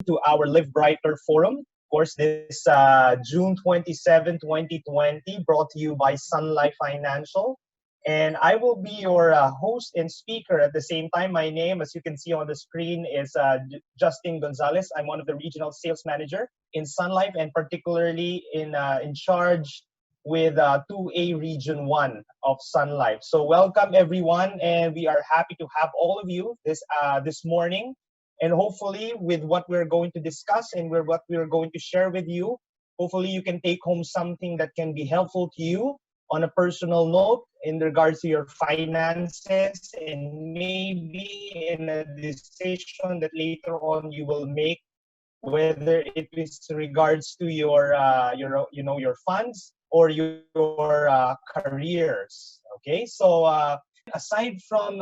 to our Live Brighter Forum. Of course, this June 27, 2020, brought to you by Sun Life Financial. And I will be your host and speaker at the same time. My name, as you can see on the screen, is Justin Gonzales. I'm one of the regional sales manager in Sun Life, and particularly in charge with 2A Region 1 of Sun Life. So welcome everyone, and we are happy to have all of you this morning. And hopefully with what we're going to discuss and what we're going to share with you, hopefully you can take home something that can be helpful to you on a personal note in regards to your finances, and maybe in a decision that later on you will make, whether it is regards to your funds or your careers. Okay, so aside from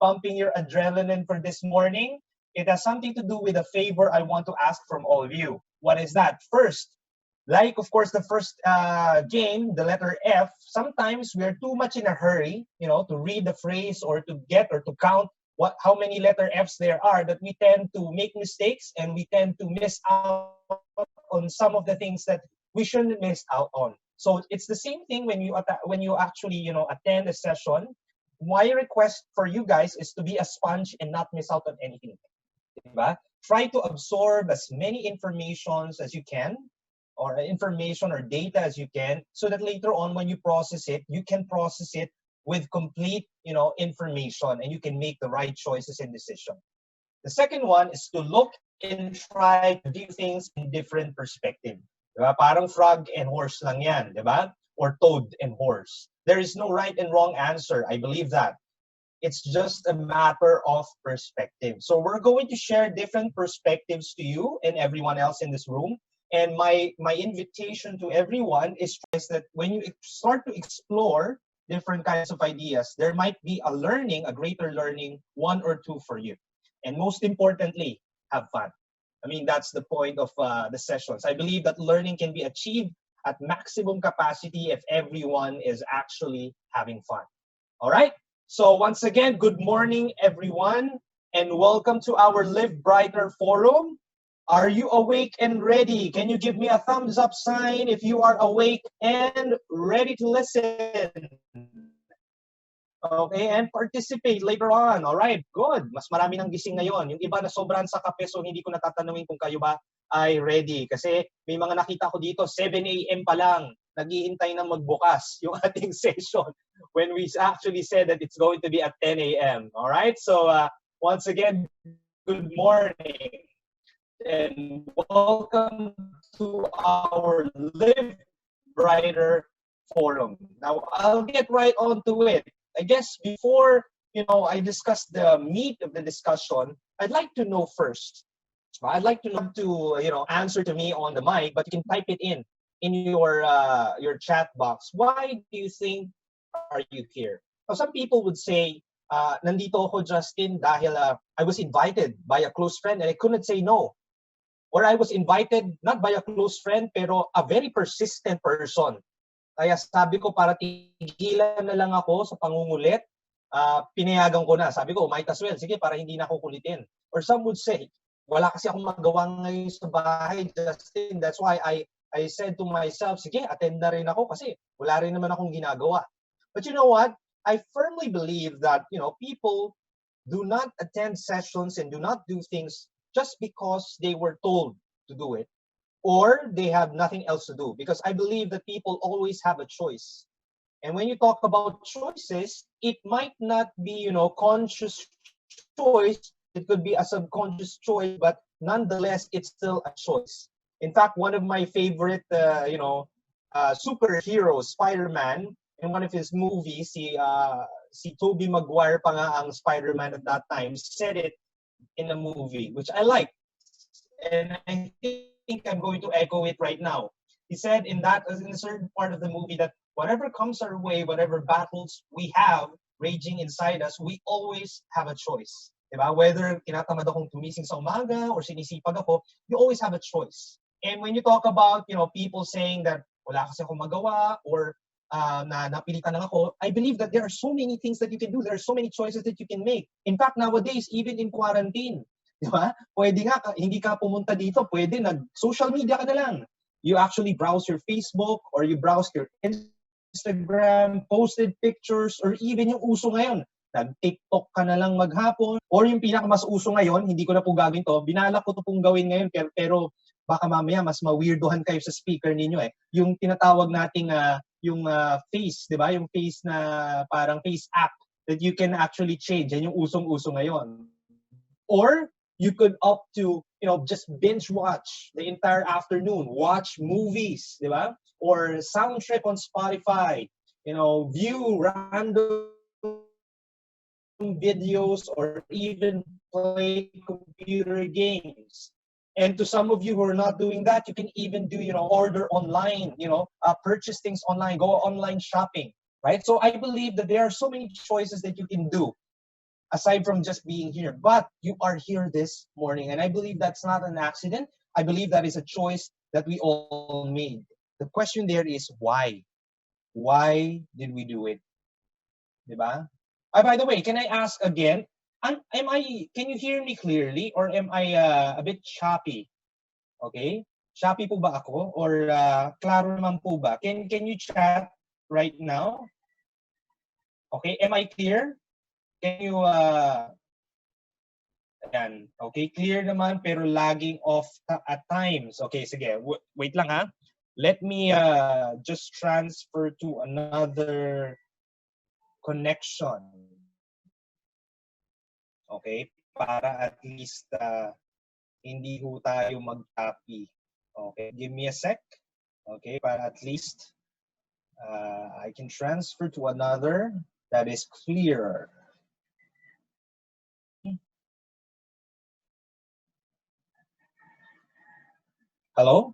pumping your adrenaline for this morning, it has something to do with a favor I want to ask from all of you. What is that? First, like, of course, the first game, the letter F, sometimes we're too much in a hurry, to read the phrase or to get or to count how many letter Fs there are, that we tend to make mistakes and we tend to miss out on some of the things that we shouldn't miss out on. So it's the same thing when you actually attend a session. My request for you guys is to be a sponge and not miss out on anything. Diba? Try to absorb as many informations as you can, or information or data as you can, so that later on when you process it, you can process it with complete information, and you can make the right choices and decision. The second one is to look and try to view things in different perspective. Diba? Parang frog and horse lang yan, diba? Or toad and horse. There is no right and wrong answer. I believe that. It's just a matter of perspective. So we're going to share different perspectives to you and everyone else in this room. And my invitation to everyone is that when you start to explore different kinds of ideas, there might be a greater learning, one or two for you. And most importantly, have fun. I mean, that's the point of the sessions. I believe that learning can be achieved at maximum capacity if everyone is actually having fun. All right? So once again, good morning, everyone, and welcome to our Live Brighter Forum. Are you awake and ready? Can you give me a thumbs up sign if you are awake and ready to listen? Okay, and participate later on. All right, good. Mas marami nang gising ngayon. Yung iba na sobrang sa kape, so hindi ko natatanungin kung kayo ba ay ready. Kasi may mga nakita ko dito, 7 a.m. pa lang, naghihintay na magbukas yung ating session when we actually said that it's going to be at 10 a.m. All right, so once again, good morning. And welcome to our Live Brighter Forum. Now, I'll get right on to it. I guess before, I discuss the meat of the discussion, I'd like to know first. I'd like to know to, answer to me on the mic, but you can type it in your chat box. Why do you think are you here? Now, some people would say, nandito ako, Justin, dahil I was invited by a close friend and I couldn't say no. Or I was invited not by a close friend, pero a very persistent person. Kaya sabi ko, para tigilan na lang ako sa pangungulit, pinayagan ko na. Sabi ko, might as well, sige, para hindi na ako kulitin. Or some would say, wala kasi akong magawa ngayon sa bahay, Justin. That's why I said to myself, sige, attend na rin ako kasi wala rin naman akong ginagawa. But you know what? I firmly believe that, people do not attend sessions and do not do things just because they were told to do it, or they have nothing else to do. Because I believe that people always have a choice. And when you talk about choices, it might not be, conscious choice. It could be a subconscious choice, but nonetheless, it's still a choice. In fact, one of my favorite, superheroes, Spider-Man, in one of his movies, si Tobey Maguire pa nga ang Spider-Man at that time, said it in a movie, which I like. And I think I'm going to echo it right now. He said in a certain part of the movie that whatever comes our way, whatever battles we have raging inside us, we always have a choice. Diba? Whether tinatamad akong tumising sa umaga or sinisipag ako, you always have a choice. And when you talk about, people saying that wala kasi akong magawa or na napilitan lang ako, I believe that there are so many things that you can do. There are so many choices that you can make. In fact, nowadays, even in quarantine, Di ba? Pwede nga, hindi ka pumunta dito, pwede nag-social media ka na lang. You actually browse your Facebook or you browse your Instagram, posted pictures, or even yung uso ngayon, nag-TikTok ka na lang maghapon, or yung pinakamas uso ngayon, hindi ko na po gagawin to, binalak ko to pong gawin ngayon, pero baka mamaya mas ma-weirdohan kayo sa speaker ninyo eh. Yung tinatawag nating yung face, di ba? Yung face na parang face app that you can actually change. Yan yung usong-uso ngayon. Or you could opt to, just binge watch the entire afternoon, watch movies, di ba? Or sound trip on Spotify, view random videos, or even play computer games. And to some of you who are not doing that, you can even do, order online, purchase things online, go online shopping, right? So I believe that there are so many choices that you can do aside from just being here. But you are here this morning, and I believe that's not an accident. I believe that is a choice that we all made. The question there is why? Why did we do it? Diba? By the way, can I ask again? Can you hear me clearly, or am I a bit choppy? Okay? Choppy po ba ako? Or klaro naman po ba? Can you chat right now? Okay, am I clear? Can you ayan. Okay, clear naman pero lagging off at times. Okay, sige. Wait lang ha. Let me just transfer to another connection. Okay, para at least hindi ho tayo mag-copy. Okay, give me a sec. Okay, para at least I can transfer to another that is clearer. Hello?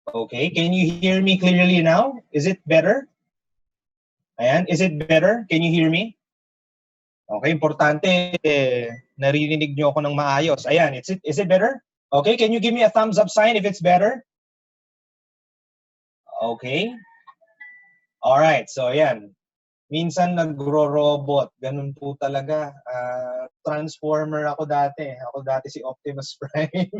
Okay, can you hear me clearly now? Is it better? Ayan, is it better? Can you hear me? Okay, importante, naririnig nyo ako ng maayos. Ayan, is it better? Okay, can you give me a thumbs up sign if it's better? Okay. Alright, so ayan. Minsan nagro-robot. Ganun po talaga. Transformer ako dati. Ako dati si Optimus Prime.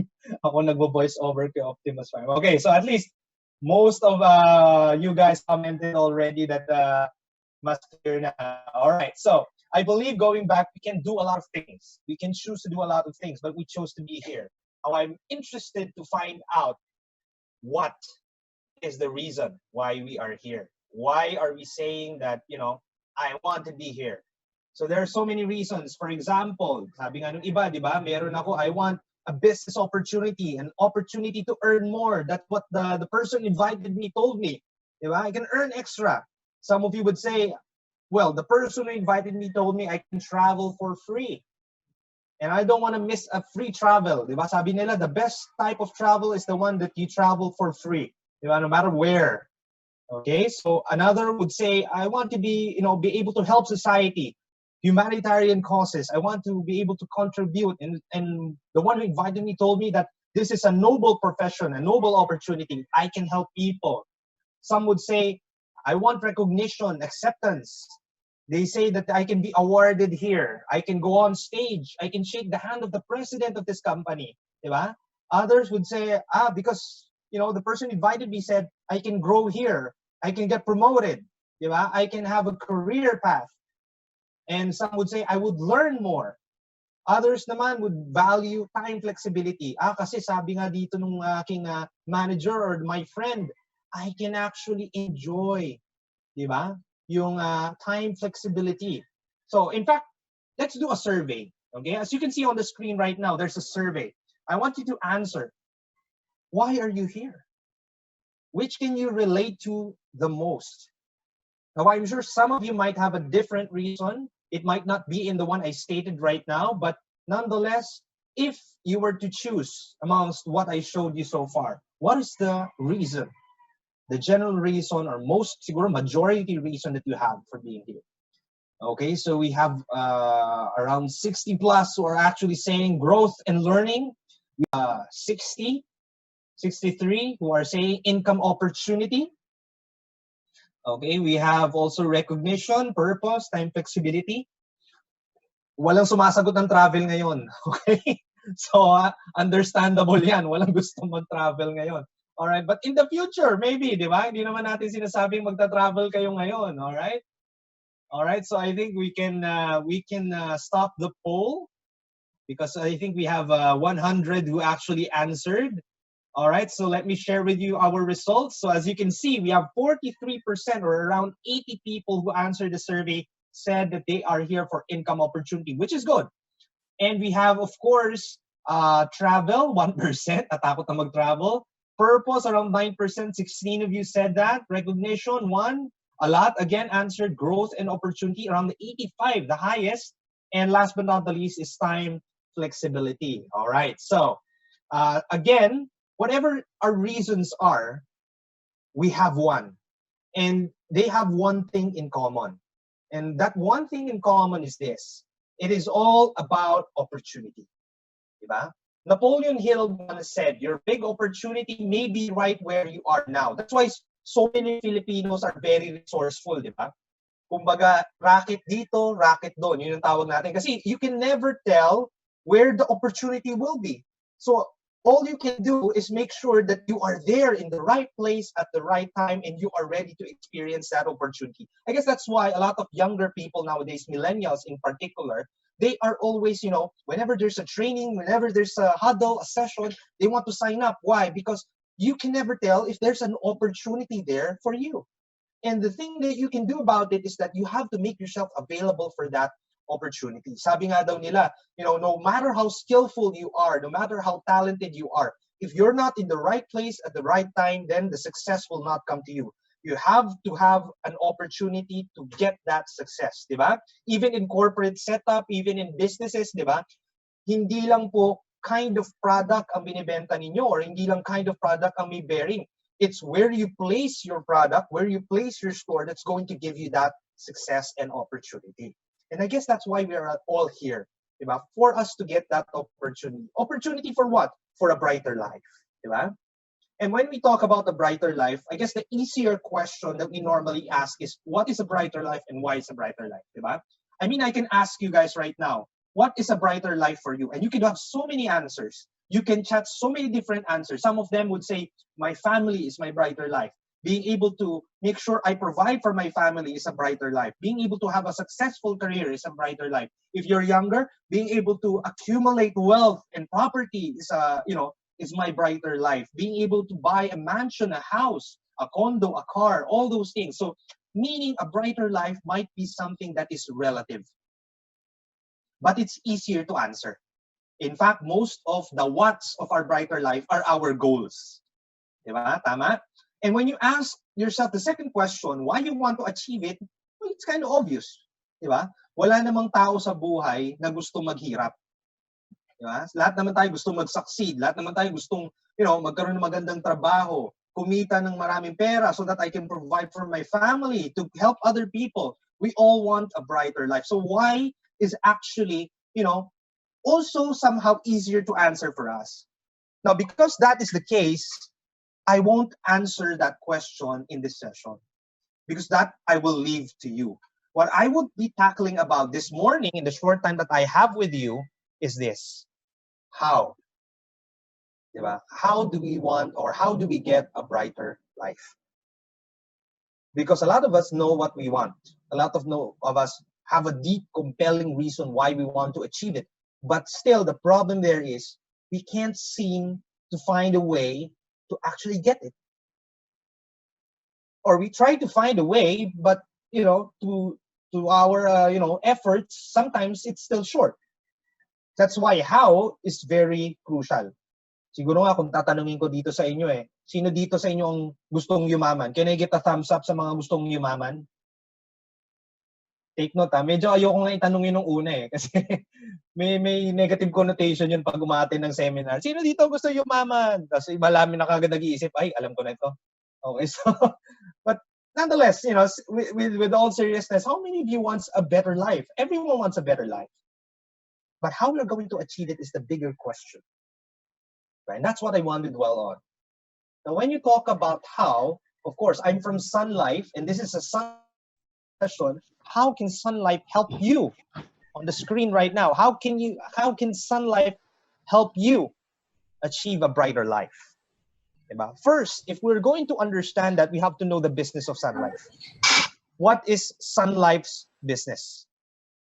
Ako nagvo-voice over kay Optimus Prime. Okay, so at least most of you guys commented already that mas clear na. Alright, so I believe going back, we can do a lot of things. We can choose to do a lot of things, but we chose to be here. Now I'm interested to find out what is the reason why we are here. Why are we saying that, I want to be here? So there are so many reasons. For example, sabi nga nung iba, di ba, meron ako, I want a business opportunity, an opportunity to earn more. That's what the person invited me told me. Di ba? I can earn extra. Some of you would say, well, the person who invited me told me I can travel for free. And I don't want to miss a free travel. Di ba? Sabi nila, the best type of travel is the one that you travel for free. Di ba? No matter where. Okay, so another would say, I want to be able to help society, humanitarian causes. I want to be able to contribute. And the one who invited me told me that this is a noble profession, a noble opportunity. I can help people. Some would say, I want recognition, acceptance. They say that I can be awarded here. I can go on stage. I can shake the hand of the president of this company. Diba? Others would say, because the person invited me said, I can grow here. I can get promoted. Diba? I can have a career path. And some would say, I would learn more. Others naman would value time flexibility. Kasi sabi nga dito nung aking manager or my friend, I can actually enjoy, diba? Yung time flexibility. So, in fact, let's do a survey. Okay? As you can see on the screen right now, there's a survey. I want you to answer. Why are you here? Which can you relate to the most? Now, I'm sure some of you might have a different reason. It might not be in the one I stated right now, but nonetheless, if you were to choose amongst what I showed you so far, what is the reason? The general reason or most siguro majority reason that you have for being here. Okay, so we have around 60 plus who are actually saying growth and learning. 60, 63 who are saying income opportunity. Okay, we have also recognition, purpose, time flexibility. walang sumasagot ng travel ngayon. Okay? So, understandable yan. Walang gusto mag-travel ngayon. Alright? But in the future, maybe, di ba? Hindi naman natin sinasabing magta-travel kayo ngayon. Alright? Alright, so I think we can stop the poll because I think we have 100 who actually answered. All right, so let me share with you our results. So as you can see, we have 43% or around 80 people who answered the survey said that they are here for income opportunity, which is good. And we have, of course, travel, 1%, natakot na mag-travel. Purpose, around 9%, 16 of you said that. Recognition, 1. A lot, again, answered growth and opportunity, around 85, the highest. And last but not the least is time flexibility. All right, so again, whatever our reasons are, we have one. And they have one thing in common. And that one thing in common is this. It is all about opportunity. Diba? Napoleon Hill once said, your big opportunity may be right where you are now. That's why so many Filipinos are very resourceful, diba? Kumbaga, racket dito, racket doon. Yun yung tawag natin. Kasi you can never tell where the opportunity will be. So all you can do is make sure that you are there in the right place at the right time and you are ready to experience that opportunity. I guess that's why a lot of younger people nowadays, millennials in particular, they are always, whenever there's a training, whenever there's a huddle, a session, they want to sign up. Why? Because you can never tell if there's an opportunity there for you. And the thing that you can do about it is that you have to make yourself available for that opportunity. Sabi nga daw nila, no matter how skillful you are, no matter how talented you are, if you're not in the right place at the right time, then the success will not come to you. You have to have an opportunity to get that success, di ba? Even in corporate setup, even in businesses, di ba? Hindi lang po kind of product ang binibenta ninyo or hindi lang kind of product ang may bearing. It's where you place your product, where you place your store that's going to give you that success and opportunity. And I guess that's why we are all here, diba? For us to get that opportunity. Opportunity for what? For a brighter life, diba? And when we talk about a brighter life, I guess the easier question that we normally ask is, what is a brighter life and why is a brighter life, diba? I mean, I can ask you guys right now, what is a brighter life for you? And you can have so many answers. You can chat so many different answers. Some of them would say, my family is my brighter life. Being able to make sure I provide for my family is a brighter life. Being able to have a successful career is a brighter life. If you're younger, being able to accumulate wealth and property is my brighter life. Being able to buy a mansion, a house, a condo, a car, all those things. So meaning a brighter life might be something that is relative. But it's easier to answer. In fact, most of the what's of our brighter life are our goals. Diba? Tama? And when you ask yourself the second question, why you want to achieve it, well, it's kind of obvious. Diba? Wala namang tao sa buhay na gusto maghirap. Diba? Lahat naman tayo gusto mag-succeed. Lahat naman tayo gustong, magkaroon ng magandang trabaho, kumita ng maraming pera so that I can provide for my family, to help other people. We all want a brighter life. So why is actually, also somehow easier to answer for us. Now, because that is the case, I won't answer that question in this session because that I will leave to you. What I would be tackling about this morning in the short time that I have with you is this. How? Diba? How do we want or how do we get a brighter life? Because a lot of us know what we want. A lot of us have a deep, compelling reason why we want to achieve it. But still, the problem there is we can't seem to find a way to actually get it. Or we try to find a way, but, to our, efforts, sometimes it's still short. That's why how is very crucial. Siguro nga kung tatanungin ko dito sa inyo sino dito sa inyo ang gustong yumaman? Can I get a thumbs up sa mga gustong yumaman? Take note medyo ayoko nga itanungin nung una kasi may negative connotation yun pag umaattend ng seminar. Sino dito gusto yumaman? Tapos malami na kagad nag-iisip, ay, alam ko na ito. Okay, so, but nonetheless, with all seriousness, how many of you wants a better life? Everyone wants a better life. But how we're going to achieve it is the bigger question. Right? And that's what I want to dwell on. Now, when you talk about how, of course, I'm from Sun Life, and this is a Sun session. How can Sun Life help you? on the screen right now. How can Sun Life help you achieve a brighter life? Diba? First, if we're going to understand that, we have to know the business of Sun Life. What is Sun Life's business?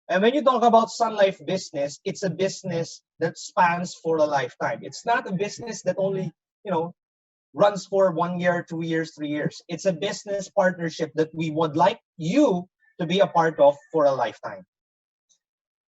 And when you talk about Sun Life business, it's a business that spans for a lifetime. It's not a business that only, runs for 1 year, 2 years, 3 years. It's a business partnership that we would like you to be a part of for a lifetime.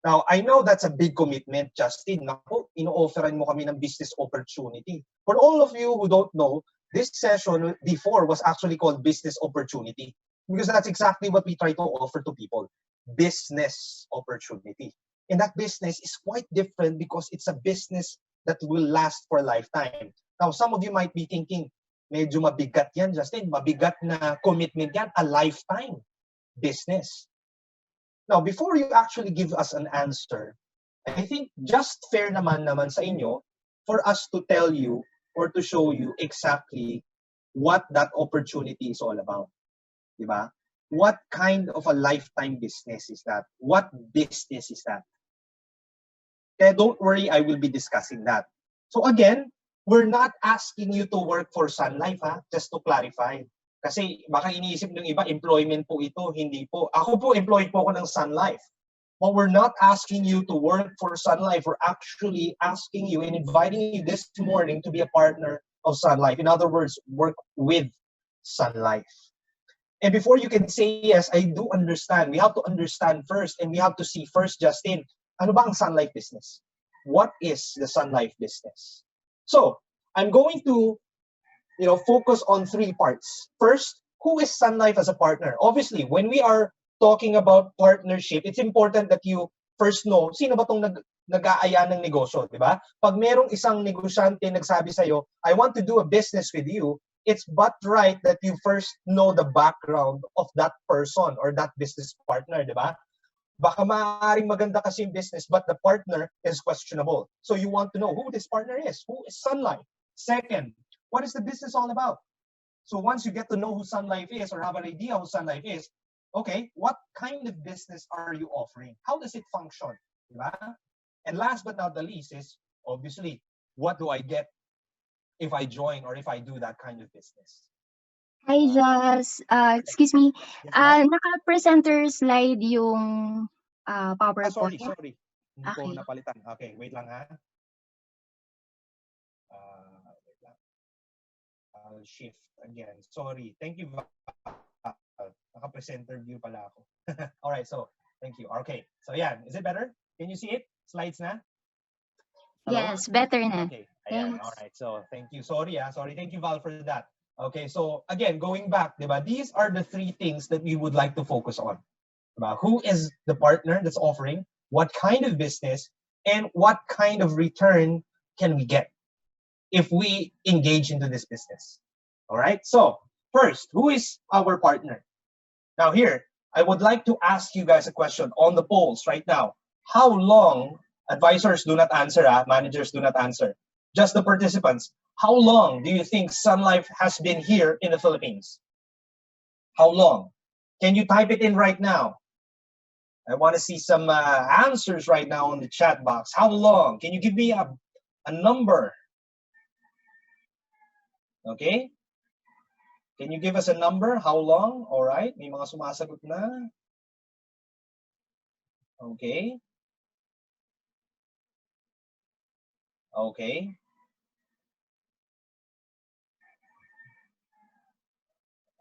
Now, I know that's a big commitment, Justin. Naku, ino-offeran mo kami ng business opportunity. For all of you who don't know, this session before was actually called Business Opportunity, because that's exactly what we try to offer to people. Business opportunity. And that business is quite different because it's a business that will last for a lifetime. Now, some of you might be thinking, medyo mabigat yan, Justin. Mabigat na commitment yan, a lifetime business. Now, before you actually give us an answer, I think just fair naman sa inyo for us to tell you or to show you exactly what that opportunity is all about. Diba? What kind of a lifetime business is that? What business is that? Okay, don't worry, I will be discussing that. So again, we're not asking you to work for Sun Life, just to clarify. Kasi baka iniisip ng iba, employment po ito, hindi po. Ako po, employed po ako ng Sun Life. But we're not asking you to work for Sun Life. We're actually asking you and inviting you this morning to be a partner of Sun Life. In other words, work with Sun Life. And before you can say yes, I do understand. We have to understand first, and we have to see first, Justin, ano ba ang Sun Life business? What is the Sun Life business? So, I'm going to focus on 3 parts. First, who is Sun Life as a partner? Obviously, when we are talking about partnership, it's important that you first know, sino ba itong nag-aaya ng negosyo, di ba? Pag merong isang negosyante nagsabi sa'yo, I want to do a business with you, it's but right that you first know the background of that person or that business partner, di ba? Baka maaaring maganda kasi yung business, but the partner is questionable. So you want to know who this partner is. Who is Sun Life? Second, what is the business all about? So once you get to know who Sun Life is or have an idea who Sun Life is, okay, what kind of business are you offering? How does it function? Diba? And last but not the least is, obviously, what do I get if I join or if I do that kind of business? Hi, Jazz. Excuse me. Yes, Naka-presenter slide yung PowerPoint. sorry. Hindi ko Okay. napalitan. Okay, wait lang ha. Wait lang. I'll shift again. Sorry. Thank you, Val. Naka-presenter view pala ako. All right, so thank you. Okay, so yeah, is it better? Can you see it? Slides na? Hello? Yes, better na. Okay, ayan. All right, so thank you. Sorry. Thank you, Val, for that. Okay, so again, going back, diba, these are the 3 things that we would like to focus on. Diba? Who is the partner that's offering? What kind of business? And what kind of return can we get if we engage into this business? All right, so first, who is our partner? Now here, I would like to ask you guys a question on the polls right now. How long, advisors do not answer, managers do not answer, just the participants, how long do you think Sun Life has been here in the Philippines? How long? Can you type it in right now? I want to see some answers right now on the chat box. How long? Can you give me a number? Okay? Can you give us a number? How long? All right. May mga sumasagot na. Okay. Okay.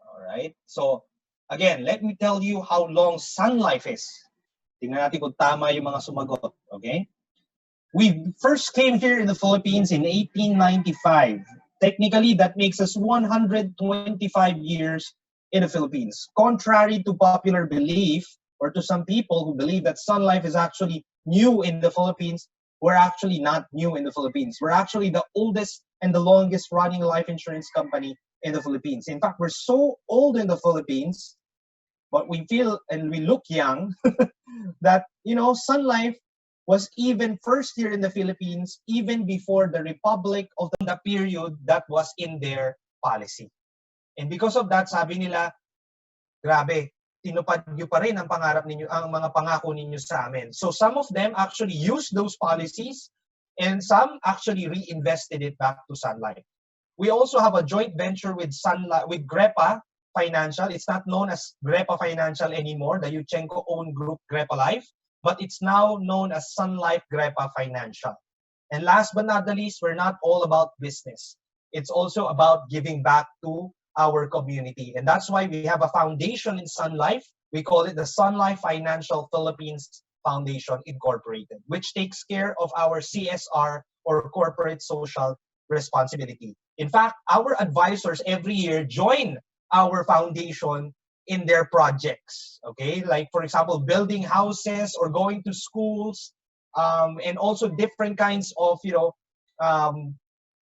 All right. So, again, let me tell you how long Sun Life is. Tingnan natin kung tama yung mga sumagot. Okay? We first came here in the Philippines in 1895. Technically, that makes us 125 years in the Philippines. Contrary to popular belief, or to some people who believe that Sun Life is actually new in the Philippines, we're actually not new in the Philippines. We're actually the oldest and the longest running life insurance company in the Philippines. In fact, we're so old in the Philippines, but we feel and we look young that, Sun Life was even first here in the Philippines, even before the Republic of the period that was in their policy. And because of that, sabi nila, grabe, tinupad nyo pa rin ang pangarap ninyo, ang mga pangako ninyo sa amin. So some of them actually used those policies and some actually reinvested it back to Sun Life. We also have a joint venture with Grepa Financial. It's not known as Grepa Financial anymore, the Yuchenko-owned group Grepa Life, but it's now known as Sun Life Grepa Financial. And last but not the least, we're not all about business. It's also about giving back to our community. And that's why we have a foundation in Sun Life. We call it the Sun Life Financial Philippines Foundation Incorporated, which takes care of our CSR or corporate social responsibility. In fact, our advisors every year join our foundation in their projects, okay? Like, for example, building houses or going to schools, and also different kinds of,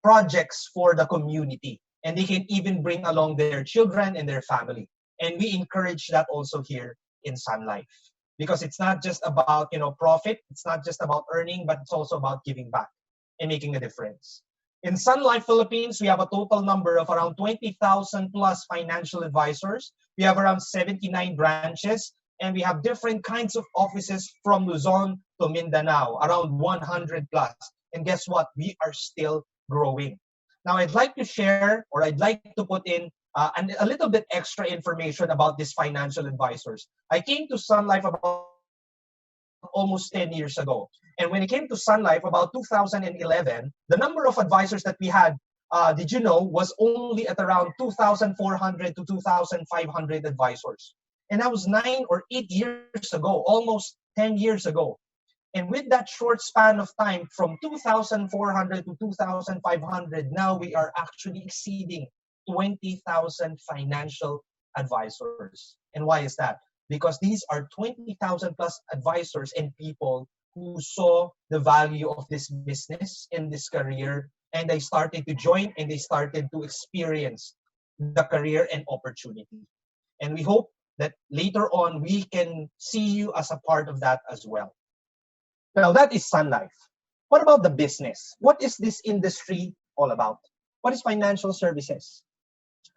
projects for the community. And they can even bring along their children and their family. And we encourage that also here in Sun Life. Because it's not just about, profit, it's not just about earning, but it's also about giving back and making a difference. In Sun Life Philippines, we have a total number of around 20,000 plus financial advisors. We have around 79 branches, and we have different kinds of offices from Luzon to Mindanao, around 100 plus. And guess what? We are still growing. Now, I'd like to share, or I'd like to put in a little bit extra information about these financial advisors. I came to Sun Life about almost 10 years ago. And when it came to Sun Life, about 2011, the number of advisors that we had, did you know, was only at around 2,400 to 2,500 advisors. And that was 9 or 8 years ago, almost 10 years ago. And with that short span of time, from 2,400 to 2,500, now we are actually exceeding 20,000 financial advisors. And why is that? Because these are 20,000 plus advisors and people who saw the value of this business and this career, and they started to join and they started to experience the career and opportunity. And we hope that later on we can see you as a part of that as well. Now, that is Sun Life. What about the business? What is this industry all about? What is financial services?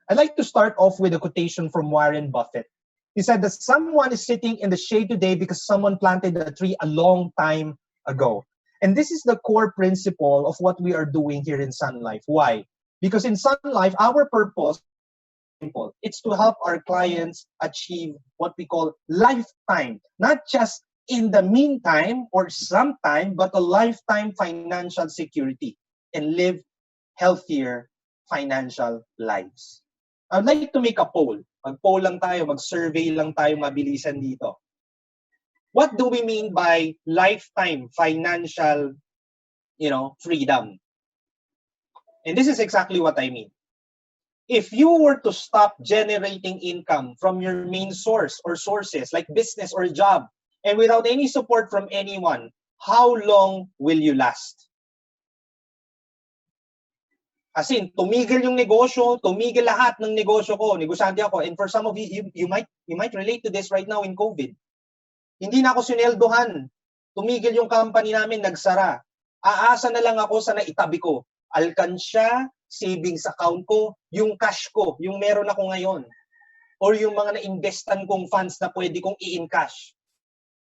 I'd like to start off with a quotation from Warren Buffett. He said that someone is sitting in the shade today because someone planted a tree a long time ago. And this is the core principle of what we are doing here in Sun Life. Why? Because in Sun Life, our purpose is simple. It's to help our clients achieve what we call lifetime, not just in the meantime or sometime, but a lifetime financial security and live healthier financial lives. I'd like to make a poll. Mag-poll lang tayo, mag-survey lang tayo mabilisan dito. What do we mean by lifetime financial, freedom? And this is exactly what I mean. If you were to stop generating income from your main source or sources like business or job, and without any support from anyone, how long will you last? As in, tumigil yung negosyo, tumigil lahat ng negosyo ko, negosyante ako. And for some of you might relate to this right now in COVID. Hindi na ako sineldohan. Tumigil yung company namin, nagsara. Aasa na lang ako sa naitabi ko. Alkansya, savings account ko, yung cash ko, yung meron ako ngayon. Or yung mga na-investan kong funds na pwede kong i-encash.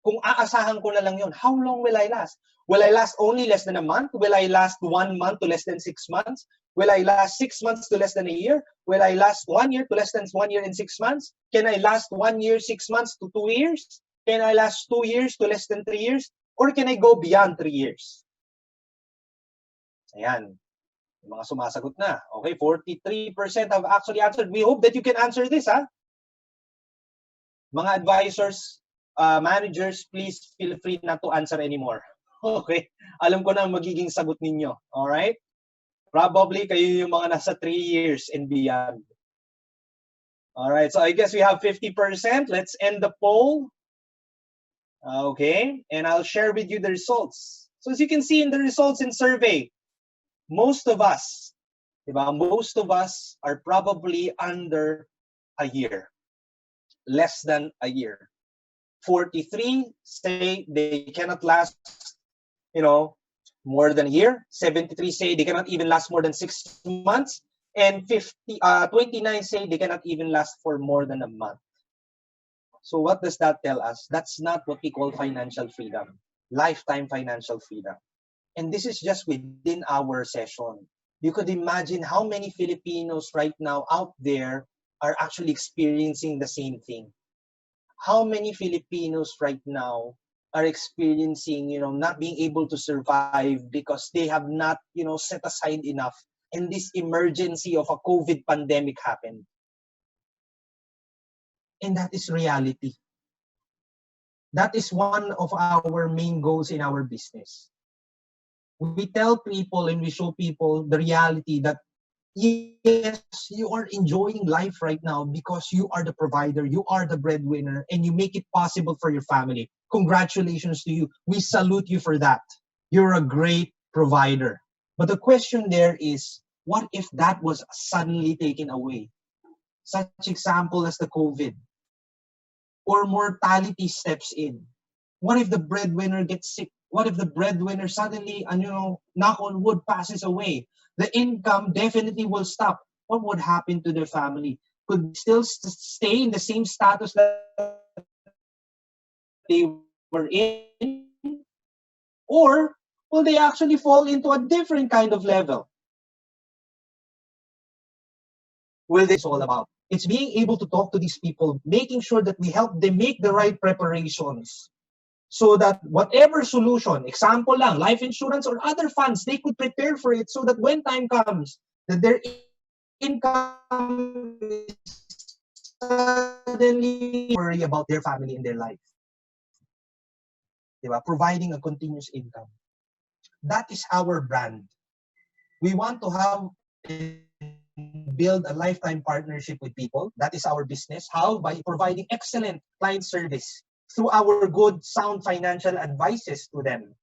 Kung aasahan ko na lang yun, how long will I last? Will I last only less than a month? Will I last 1 month to less than 6 months? Will I last 6 months to less than a year? Will I last 1 year to less than 1 year and 6 months? Can I last 1 year, 6 months to 2 years? Can I last 2 years to less than 3 years? Or can I go beyond 3 years? Ayan. Yung mga sumasagot na. Okay, 43% have actually answered. We hope that you can answer this, ha? Mga advisors, managers, please feel free not to answer anymore. Okay? Alam ko na ang magiging sagot ninyo. Alright? Probably kayo yung mga nasa 3 years and beyond. Alright, so I guess we have 50%. Let's end the poll. Okay? And I'll share with you the results. So as you can see in the results in survey, most of us, diba, most of us are probably under a year. Less than a year. 43 say they cannot last, more than a year. 73 say they cannot even last more than 6 months. And 29 say they cannot even last for more than a month. So what does that tell us? That's not what we call financial freedom, lifetime financial freedom. And this is just within our session. You could imagine how many Filipinos right now out there are actually experiencing the same thing. How many Filipinos right now are experiencing, not being able to survive because they have not, set aside enough, and this emergency of a COVID pandemic happened. And that is reality. That is one of our main goals in our business. We tell people and we show people the reality that yes, you are enjoying life right now because you are the provider, you are the breadwinner, and you make it possible for your family. Congratulations to you. We salute you for that. You're a great provider. But the question there is, what if that was suddenly taken away? Such example as the COVID. Or mortality steps in. What if the breadwinner gets sick? What if the breadwinner suddenly, knock on wood, passes away? The income definitely will stop. What would happen to their family? Could they still stay in the same status that they were in? Or will they actually fall into a different kind of level? Will this all about? It's being able to talk to these people, making sure that we help them make the right preparations. So that whatever solution, example lang, life insurance or other funds, they could prepare for it so that when time comes, that their income is suddenly worry about their family and their life. Diba? Providing a continuous income. That is our brand. We want to have and build a lifetime partnership with people. That is our business. How? By providing excellent client service through our good, sound financial advices to them.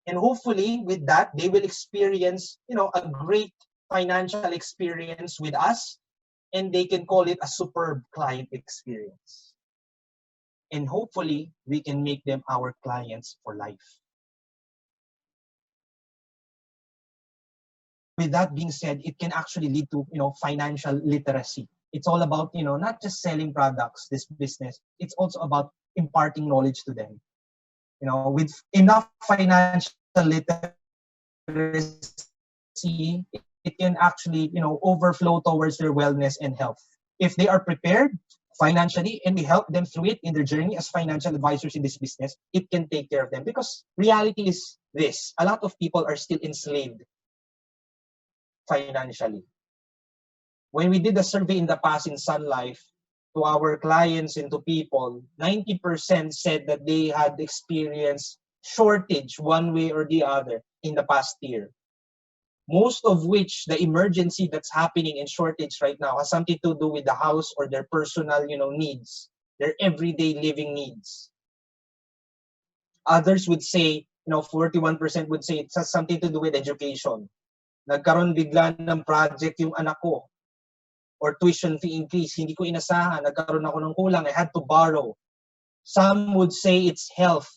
And hopefully with that, they will experience, a great financial experience with us, and they can call it a superb client experience. And hopefully we can make them our clients for life. With that being said, it can actually lead to, financial literacy. It's all about, not just selling products, this business. It's also about imparting knowledge to them. With enough financial literacy, it can actually, overflow towards their wellness and health. If they are prepared financially and we help them through it in their journey as financial advisors in this business, it can take care of them. Because reality is this: a lot of people are still enslaved financially. When we did a survey in the past in Sun Life to our clients and to people, 90% said that they had experienced shortage one way or the other in the past year. Most of which the emergency that's happening in shortage right now has something to do with the house or their personal, needs, their everyday living needs. Others would say, 41% would say it has something to do with education. Nagkaroon bigla ng project yung anak ko, or tuition fee increase, hindi ko inasahan, nagkaroon ako ng kulang, I had to borrow. Some would say it's health.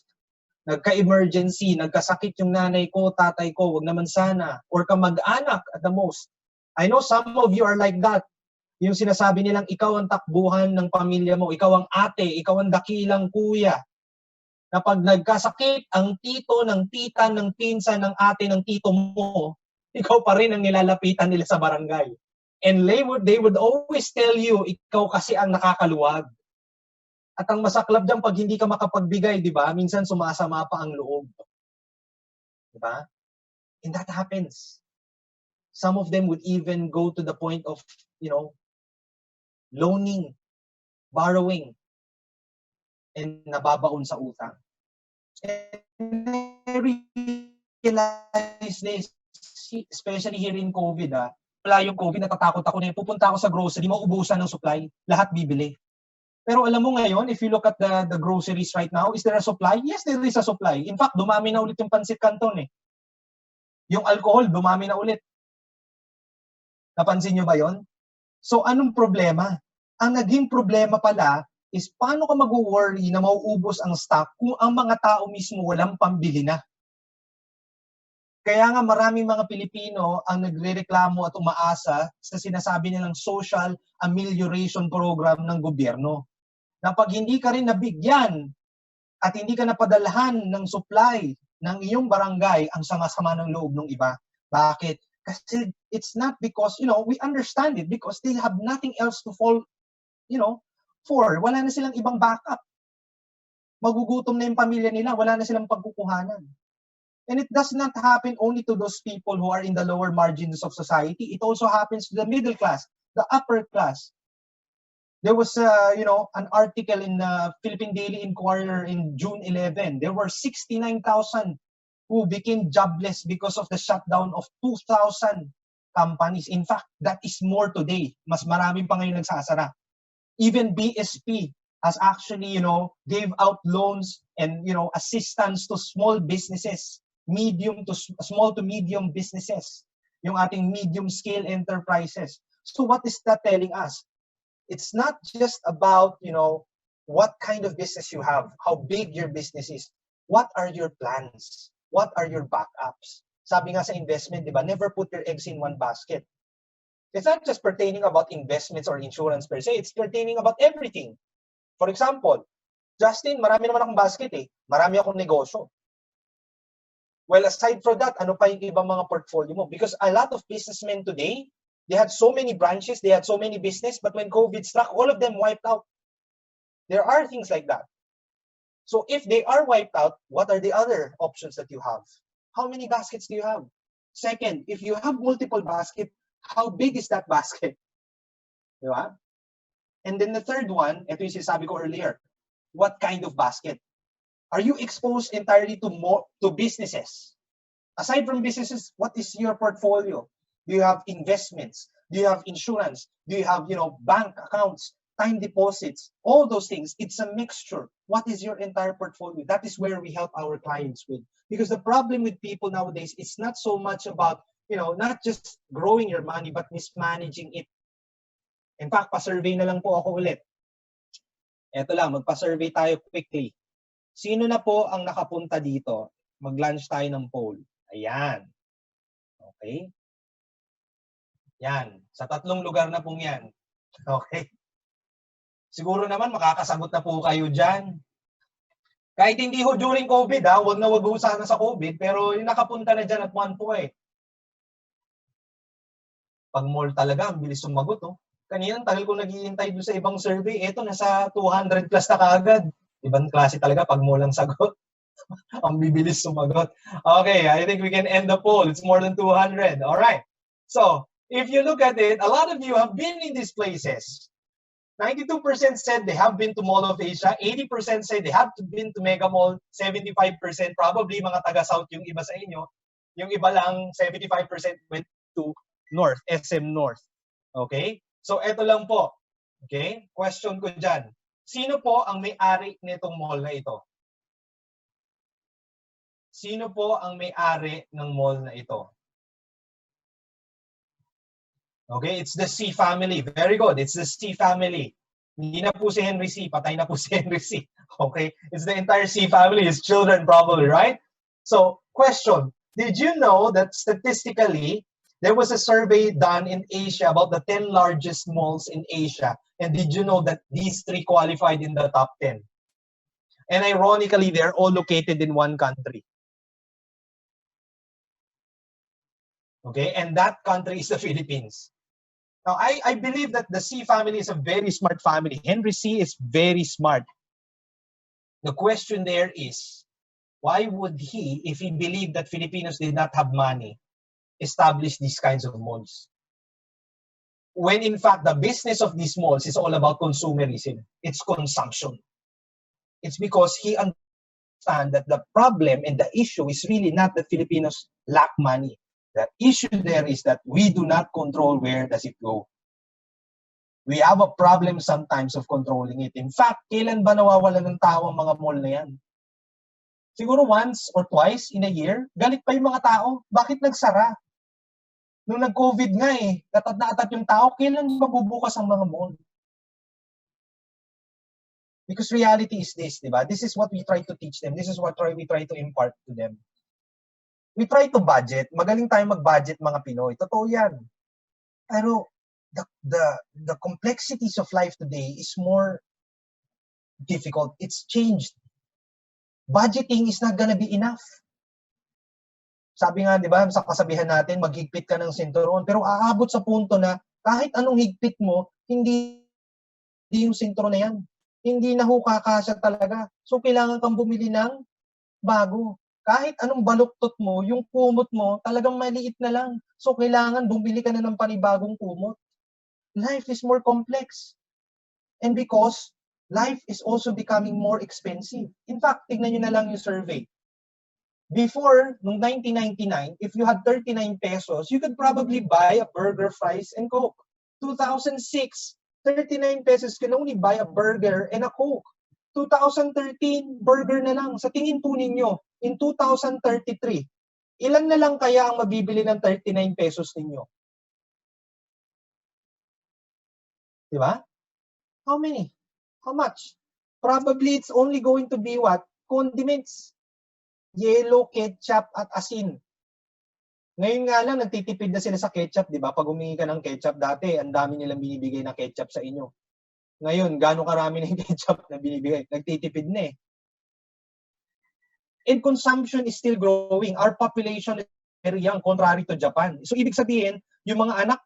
Nagka-emergency, nagkasakit yung nanay ko, tatay ko, wag naman sana. Or kamag-anak at the most. I know some of you are like that. Yung sinasabi nilang ikaw ang takbuhan ng pamilya mo, ikaw ang ate, ikaw ang dakilang kuya. Na pag nagkasakit, ang tito ng tita ng pinsan ng ate ng tito mo, ikaw pa rin ang nilalapitan nila sa barangay. And they would always tell you, ikaw kasi ang nakakaluwag. At ang masaklap dyan, pag hindi ka makapagbigay, di ba? Minsan sumasama pa ang loob. Di ba? And that happens. Some of them would even go to the point of, loaning, borrowing, and nababaon sa utang. And I realize this, especially here in COVID, wala yung COVID, natatakot ako na pupunta ako sa grocery, mauubusan ng supply, lahat bibili. Pero alam mo ngayon, if you look at the groceries right now, is there a supply? Yes, there is a supply. In fact, dumami na ulit yung pansit canton eh. Yung alcohol, dumami na ulit. Napansin nyo ba yon? So anong problema? Ang naging problema pala is paano ka mag-worry na mauubos ang stock kung ang mga tao mismo walang pambili na. Kaya nga maraming mga Pilipino ang nagrereklamo at umaasa sa sinasabi nilang social amelioration program ng gobyerno. na pag hindi ka rin nabigyan at hindi ka napadalhan ng supply ng iyong barangay, ang sama-sama ng loob ng iba. Bakit? Kasi it's not because, we understand it because they have nothing else to fall, for. Wala na silang ibang backup. Magugutom na yung pamilya nila, wala na silang pagkukuhanan. And it does not happen only to those people who are in the lower margins of society. It also happens to the middle class, the upper class. There was, an article in Philippine Daily Inquirer in June 11. There were 69,000 who became jobless because of the shutdown of 2,000 companies. In fact, that is more today. Mas maraming pa ngayon nagsasara. Even BSP has actually, gave out loans and, assistance to small businesses, small to medium businesses, yung ating medium scale enterprises. So what is that telling us? It's not just about, what kind of business you have, how big your business is. What are your plans? What are your backups? Sabi nga sa investment, di ba, never put your eggs in one basket. It's not just pertaining about investments or insurance per se. It's pertaining about everything. For example, Justin, marami naman akong basket eh. Marami akong negosyo. Well, aside from that, ano pa yung ibang mga portfolio mo? Because a lot of businessmen today, they had so many branches, they had so many business, but when COVID struck, all of them wiped out. There are things like that. So if they are wiped out, what are the other options that you have? How many baskets do you have? Second, if you have multiple baskets, how big is that basket? Diba? And then the third one, ito yung sinasabi ko earlier, what kind of basket? Are you exposed entirely to businesses? Aside from businesses, what is your portfolio? Do you have investments? Do you have insurance? Do you have, bank accounts, time deposits, all those things? It's a mixture. What is your entire portfolio? That is where we help our clients with. Because the problem with people nowadays, it's not so much about, not just growing your money, but mismanaging it. In fact, pa-survey na lang po ako ulit. Eto lang, magpa-survey tayo quickly. Sino na po ang nakapunta dito? Mag-launch tayo ng poll. Ayan. Okay? Yan. Sa 3 lugar na pong yan. Okay? Siguro naman makakasagot na po kayo dyan. Kahit hindi ho during COVID, huwag na wag ho sana sa COVID, pero yung nakapunta na dyan at 1 po eh. Pag mall talaga, ang bilis sumagot. Oh. Kanina, tagal ko naghihintay doon sa ibang survey. Eto, nasa 200 plus na kaagad. Ibang klase talaga pag mall ang sagot. Ang bibilis sumagot. Okay, I think we can end the poll. It's more than 200. All right. So, if you look at it, a lot of you have been in these places. 92% said they have been to Mall of Asia. 80% said they have been to Mega Mall. 75% probably mga taga-South yung iba sa inyo. Yung iba lang, 75% went to North, SM North. Okay? So, eto lang po. Okay? Question ko dyan. Sino po ang may-ari nitong mall na ito? Sino po ang may-ari ng mall na ito? Okay, it's the C family. Very good. It's the C family. Hindi na po si Henry C. Patay na po si Henry C. Okay? It's the entire C family. His children probably, right? So, question. Did you know that statistically, there was a survey done in Asia about the 10 largest malls in Asia. And did you know that these 3 qualified in the top 10? And ironically, they're all located in one country. Okay? And that country is the Philippines. Now, I believe that the C family is a very smart family. Henry C is very smart. The question there is, why would he, if he believed that Filipinos did not have money, establish these kinds of malls? When in fact, the business of these malls is all about consumerism. It's consumption. It's because he understands that the problem and the issue is really not that Filipinos lack money. The issue there is that we do not control where does it go. We have a problem sometimes of controlling it. In fact, kailan ba nawawala ng tao ang mga mall na yan? Siguro once or twice in a year, galit pa yung mga tao. Bakit nagsara? Nung nag-COVID nga eh, atat na atat yung tao, kailan mabubukas ang mga mall? Because reality is this, di ba? This is what we try to teach them. This is what we try to impart to them. We try to budget. Magaling tayo mag-budget mga Pinoy. Totoo yan. Pero the complexities of life today is more difficult. It's changed. Budgeting is not gonna be enough. Sabi nga, di ba, sa kasabihan natin, maghigpit ka ng sinturon. Pero aabot sa punto na kahit anong higpit mo, hindi yung sinturon na yan. Hindi na kakasya talaga. So, kailangan kang bumili ng bago. Kahit anong baluktot mo, yung kumot mo, talagang maliit na lang. So, kailangan bumili ka na ng panibagong kumot. Life is more complex. And because life is also becoming more expensive. In fact, tignan nyo na lang yung survey. Before, noong 1999, if you had 39 pesos, you could probably buy a burger, fries, and Coke. 2006, 39 pesos can only buy a burger and a Coke. 2013, burger na lang. Sa tingin po ninyo, in 2033, ilan na lang kaya ang mabibili ng 39 pesos ninyo? Di ba? How many? How much? Probably it's only going to be what? Condiments. Yellow, ketchup, at asin. Ngayon nga lang, nagtitipid na sila sa ketchup, di ba? Pag humingi ka ng ketchup dati, ang dami nilang binibigay na ketchup sa inyo. Ngayon, gano'ng karami na yung ketchup na binibigay? Nagtitipid na eh. And consumption is still growing. Our population is very young, contrary to Japan. So, ibig sabihin, yung mga anak,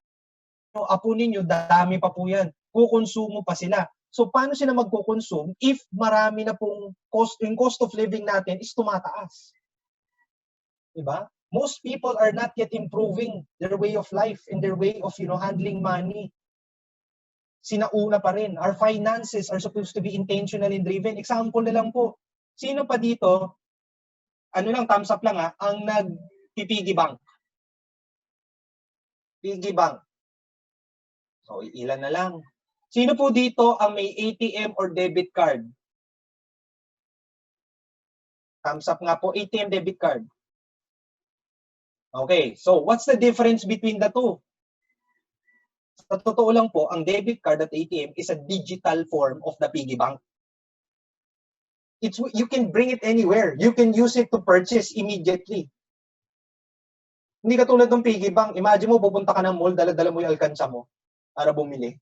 apo ninyo, dami pa po yan. Kukonsumo pa sila. So, paano sila magkukonsume if marami na pong yung cost of living natin is tumataas? Diba? Most people are not yet improving their way of life and their way of, handling money. Sinauna pa rin. Our finances are supposed to be intentionally driven. Example na lang po. Sino pa dito, thumbs up lang ang nag-piggy bank? Piggy bank. So, ilan na lang. Sino po dito ang may ATM or debit card? Thumbs up nga po, ATM, debit card. Okay, so what's the difference between the two? Sa totoo lang po, ang debit card at ATM is a digital form of the piggy bank. You can bring it anywhere. You can use it to purchase immediately. Hindi katulad ng piggy bank. Imagine mo, pupunta ka ng mall, dala-dala mo yung alkansya mo para bumili.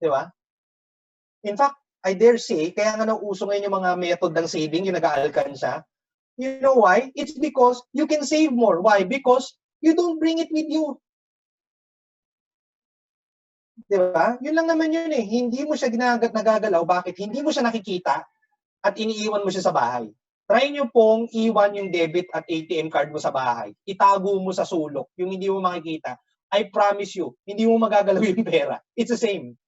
Di ba? In fact, I dare say, kaya nga nauuso ngayon yung mga method ng saving, yung nag-aalkansya. You know why? It's because you can save more. Why? Because you don't bring it with you. Di ba? Yun lang naman yun eh. Hindi mo siya nagagalaw. Bakit? Hindi mo siya nakikita at iniiwan mo siya sa bahay. Try nyo pong iwan yung debit at ATM card mo sa bahay. Itago mo sa sulok, yung hindi mo makikita. I promise you, hindi mo magagalaw yung pera. It's the same.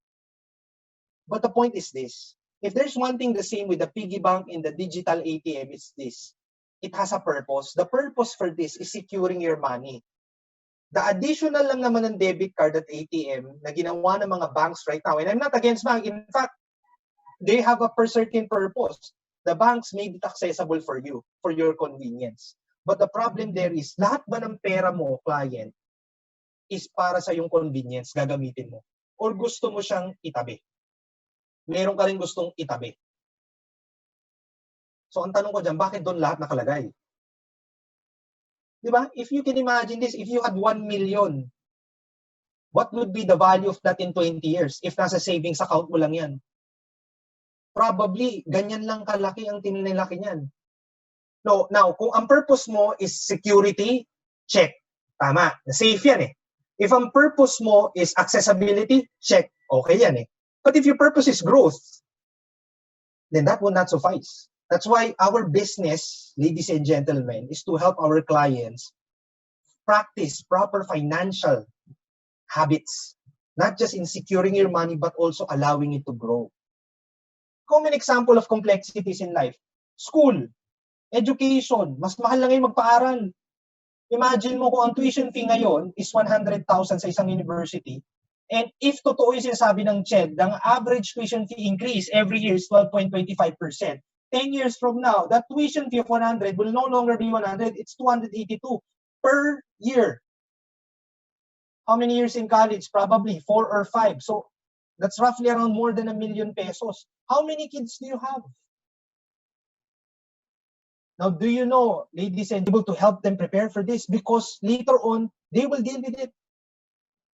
But the point is this. If there's one thing the same with the piggy bank and the digital ATM, it's this. It has a purpose. The purpose for this is securing your money. The additional lang naman ng debit card at ATM na ginawa ng mga banks right now, and I'm not against bank. In fact, they have a certain purpose. The banks made it accessible for you, for your convenience. But the problem there is, lahat ba ng pera mo, client, is para sa yung convenience, gagamitin mo? Or gusto mo siyang itabi? Meron ka rin gustong itabi. So, ang tanong ko dyan, bakit doon lahat nakalagay? Diba? If you can imagine this, if you had 1 million, what would be the value of that in 20 years if nasa savings account mo lang yan? Probably, ganyan lang kalaki ang tinilaki niyan. No, now, kung ang purpose mo is security, check. Tama. Safe yan eh. If ang purpose mo is accessibility, check. Okay yan eh. But if your purpose is growth, then that will not suffice. That's why our business, ladies and gentlemen, is to help our clients practice proper financial habits. Not just in securing your money, but also allowing it to grow. Common example of complexities in life. School, education, mas mahal lang ngayon magpaaral. Imagine mo kung ang tuition fee ngayon is 100,000 sa isang university, and if totoo yung sinasabi ng CHED, ang average tuition fee increase every year is 12.25%. 10 years from now, that tuition fee of 100 will no longer be 100, it's 282 per year. How many years in college? Probably 4 or 5. So that's roughly around more than 1 million pesos. How many kids do you have? Now, do you know, ladies and able to help them prepare for this? Because later on, they will deal with it.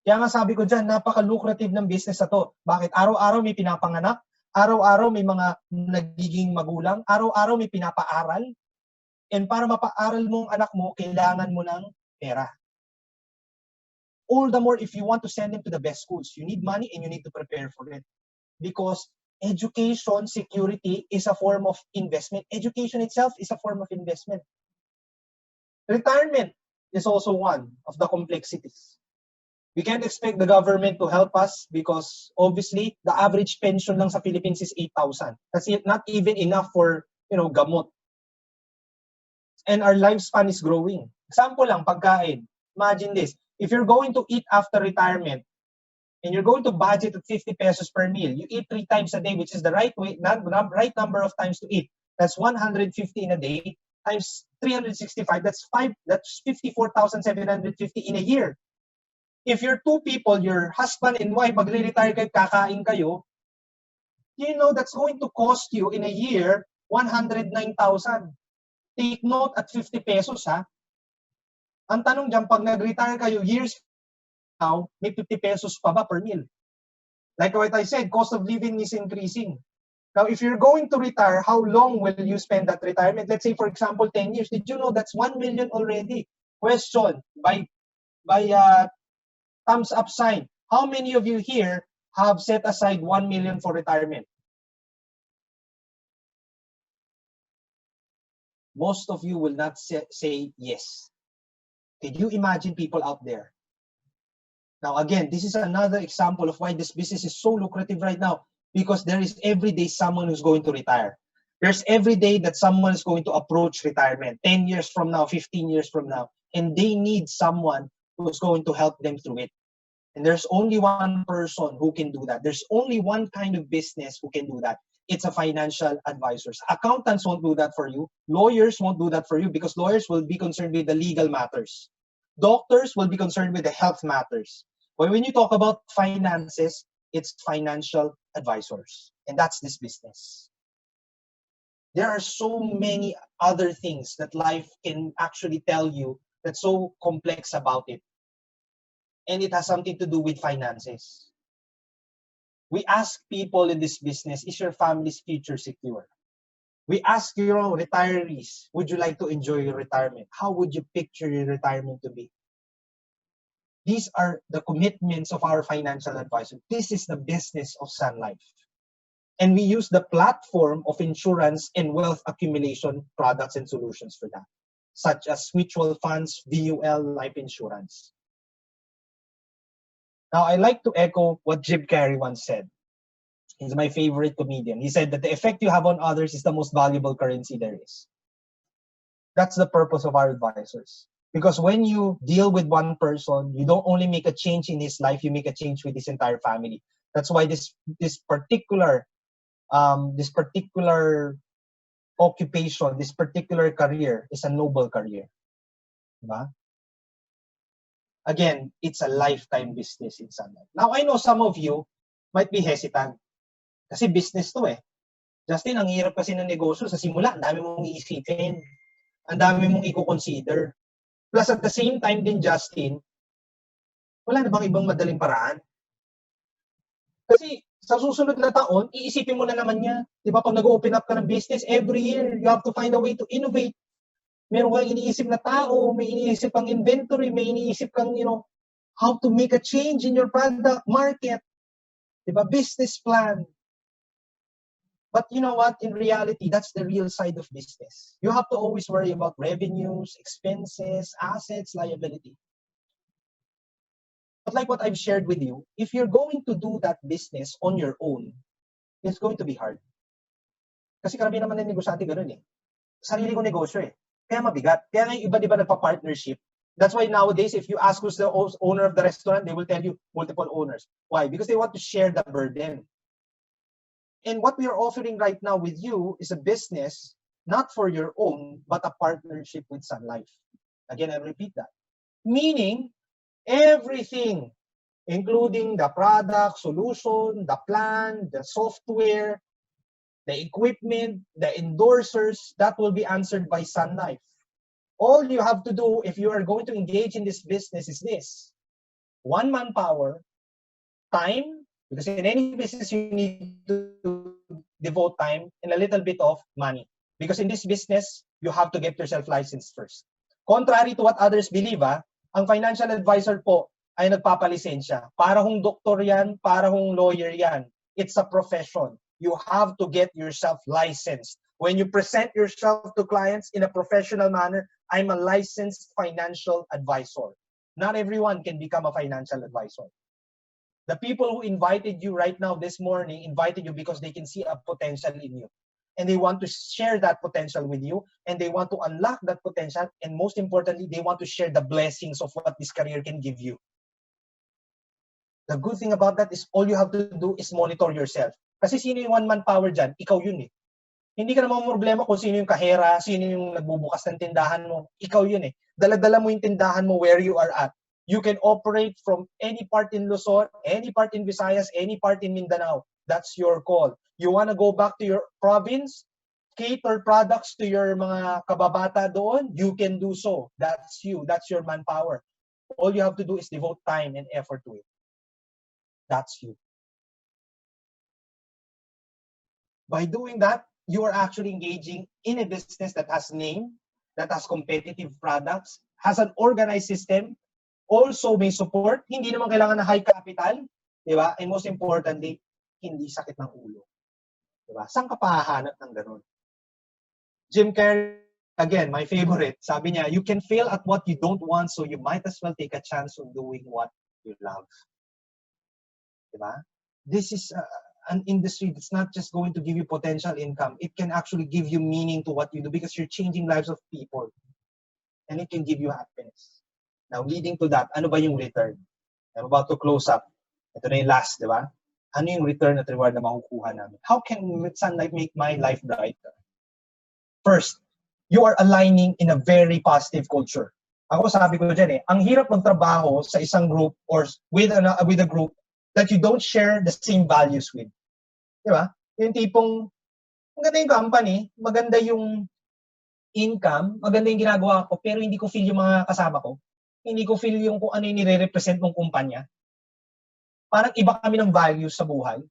Kaya nga sabi ko dyan, napaka-lucrative ng business na to. Bakit? Araw-araw may pinapanganak, Araw-araw may mga nagiging magulang, araw-araw may pinapaaral. And para mapaaral mo ang anak mo, kailangan mo ng pera. All the more if you want to send them to the best schools, you need money and you need to prepare for it. Because education, security is a form of investment. Education itself is a form of investment. Retirement is also one of the complexities. We can't expect the government to help us because obviously the average pension lang sa Philippines is 8,000. That's not even enough for, gamot. And our lifespan is growing. Example lang, pagkain. Imagine this. If you're going to eat after retirement and you're going to budget at 50 pesos per meal, you eat 3 times a day, which is the right number of times to eat. That's 150 in a day times 365. That's 54,750 in a year. If you're 2 people, your husband and wife, magre-retire kayo, kakain kayo, that's going to cost you in a year 109,000. Take note at 50 pesos, ha? Ang tanong dyan, pag nag-retire kayo, years now, may 50 pesos pa ba per meal? Like what I said, cost of living is increasing. Now, if you're going to retire, how long will you spend that retirement? Let's say, for example, 10 years. Did you know that's 1 million already? Question, by thumbs up sign. How many of you here have set aside 1 million for retirement? Most of you will not say yes. Can you imagine people out there? Now, again, this is another example of why this business is so lucrative right now, because there is every day someone who's going to retire. There's every day that someone is going to approach retirement, 10 years from now, 15 years from now, and they need someone who's going to help them through it. And there's only one person who can do that. There's only one kind of business who can do that. It's a financial advisors. Accountants won't do that for you. Lawyers won't do that for you because lawyers will be concerned with the legal matters. Doctors will be concerned with the health matters. But when you talk about finances, it's financial advisors. And that's this business. There are so many other things that life can actually tell you that's so complex about it. And it has something to do with finances. We ask people in this business, is your family's future secure? We ask retirees, would you like to enjoy your retirement? How would you picture your retirement to be? These are the commitments of our financial advisor. This is the business of Sun Life. And we use the platform of insurance and wealth accumulation products and solutions for that, such as mutual funds, VUL, life insurance. Now, I like to echo what Jim Carrey once said. He's my favorite comedian. He said that the effect you have on others is the most valuable currency there is. That's the purpose of our advisors. Because when you deal with one person, you don't only make a change in his life, you make a change with his entire family. That's why this particular occupation, this particular career is a noble career. Diba? Again, it's a lifetime business in Sun Life. Now, I know some of you might be hesitant. Kasi business to eh. Justin, ang hirap kasi ng negosyo sa simula. Ang dami mong iisipin. Ang dami mong i-consider. Plus at the same time din, Justin, wala na bang ibang madaling paraan? Kasi sa susunod na taon, iisipin mo na naman niya. Di ba? Pag nag-open up ka ng business, every year, you have to find a way to innovate. Meron kang iniisip na tao, may iniisip kang inventory, may iniisip kang, how to make a change in your product market. Di ba? Business plan. But you know what? In reality, that's the real side of business. You have to always worry about revenues, expenses, assets, liability. But like what I've shared with you, if you're going to do that business on your own, it's going to be hard. Kasi karamihan naman ng negosyante ganun eh. Sarili ko negosyo eh. Kaya mabigat. Kaya ngayon iba-iba nagpa-partnership. That's why nowadays, if you ask who's the owner of the restaurant, they will tell you multiple owners. Why? Because they want to share the burden. And what we are offering right now with you is a business, not for your own, but a partnership with Sun Life. Again, I repeat that. Meaning, everything, including the product, solution, the plan, the software, the equipment, the endorsers, that will be answered by Sun Life. All you have to do if you are going to engage in this business is this. 1 manpower, time, Because in any business, you need to devote time and a little bit of money. Because in this business, you have to get yourself licensed first. Contrary to what others believe, ang financial advisor po ay nagpapalisensya. Para hong doktor yan, para hong lawyer yan. It's a profession. You have to get yourself licensed. When you present yourself to clients in a professional manner, I'm a licensed financial advisor. Not everyone can become a financial advisor. The people who invited you right now this morning invited you because they can see a potential in you. And they want to share that potential with you. And they want to unlock that potential. And most importantly, they want to share the blessings of what this career can give you. The good thing about that is all you have to do is monitor yourself. Kasi sino yung one-man power dyan? Ikaw yun eh. Hindi ka naman problema kung sino yung kahera, sino yung nagbubukas ng tindahan mo. Ikaw yun eh. Dala-dala mo yung tindahan mo where you are at. You can operate from any part in Luzon, any part in Visayas, any part in Mindanao. That's your call. You want to go back to your province, cater products to your mga kababata doon, you can do so. That's you. That's your manpower. All you have to do is devote time and effort to it. That's you. By doing that, you are actually engaging in a business that has name, that has competitive products, has an organized system, also may support, hindi naman kailangan na high capital, di ba? And most importantly, hindi sakit ng ulo. Di ba? Saan ka pahahanap ng ganun? Jim Carrey, again, my favorite, sabi niya, you can fail at what you don't want, so you might as well take a chance on doing what you love. Di ba? This is an industry that's not just going to give you potential income. It can actually give you meaning to what you do because you're changing lives of people. And it can give you happiness. Now, leading to that, ano ba yung return? I'm about to close up. Ito na yung last, di ba? Ano yung return at reward na makukuha namin? How can Sun Life make my life brighter? First, you are aligning in a very positive culture. Ako sabi ko dyan eh, ang hirap magtrabaho sa isang group or with a group that you don't share the same values with. Di ba? Yung tipong, maganda yung company, maganda yung income, maganda yung ginagawa ko, pero hindi ko feel yung mga kasama ko. Hindi ko feel yung kung ano yung nire-represent ng kumpanya. Parang iba kami ng values sa buhay.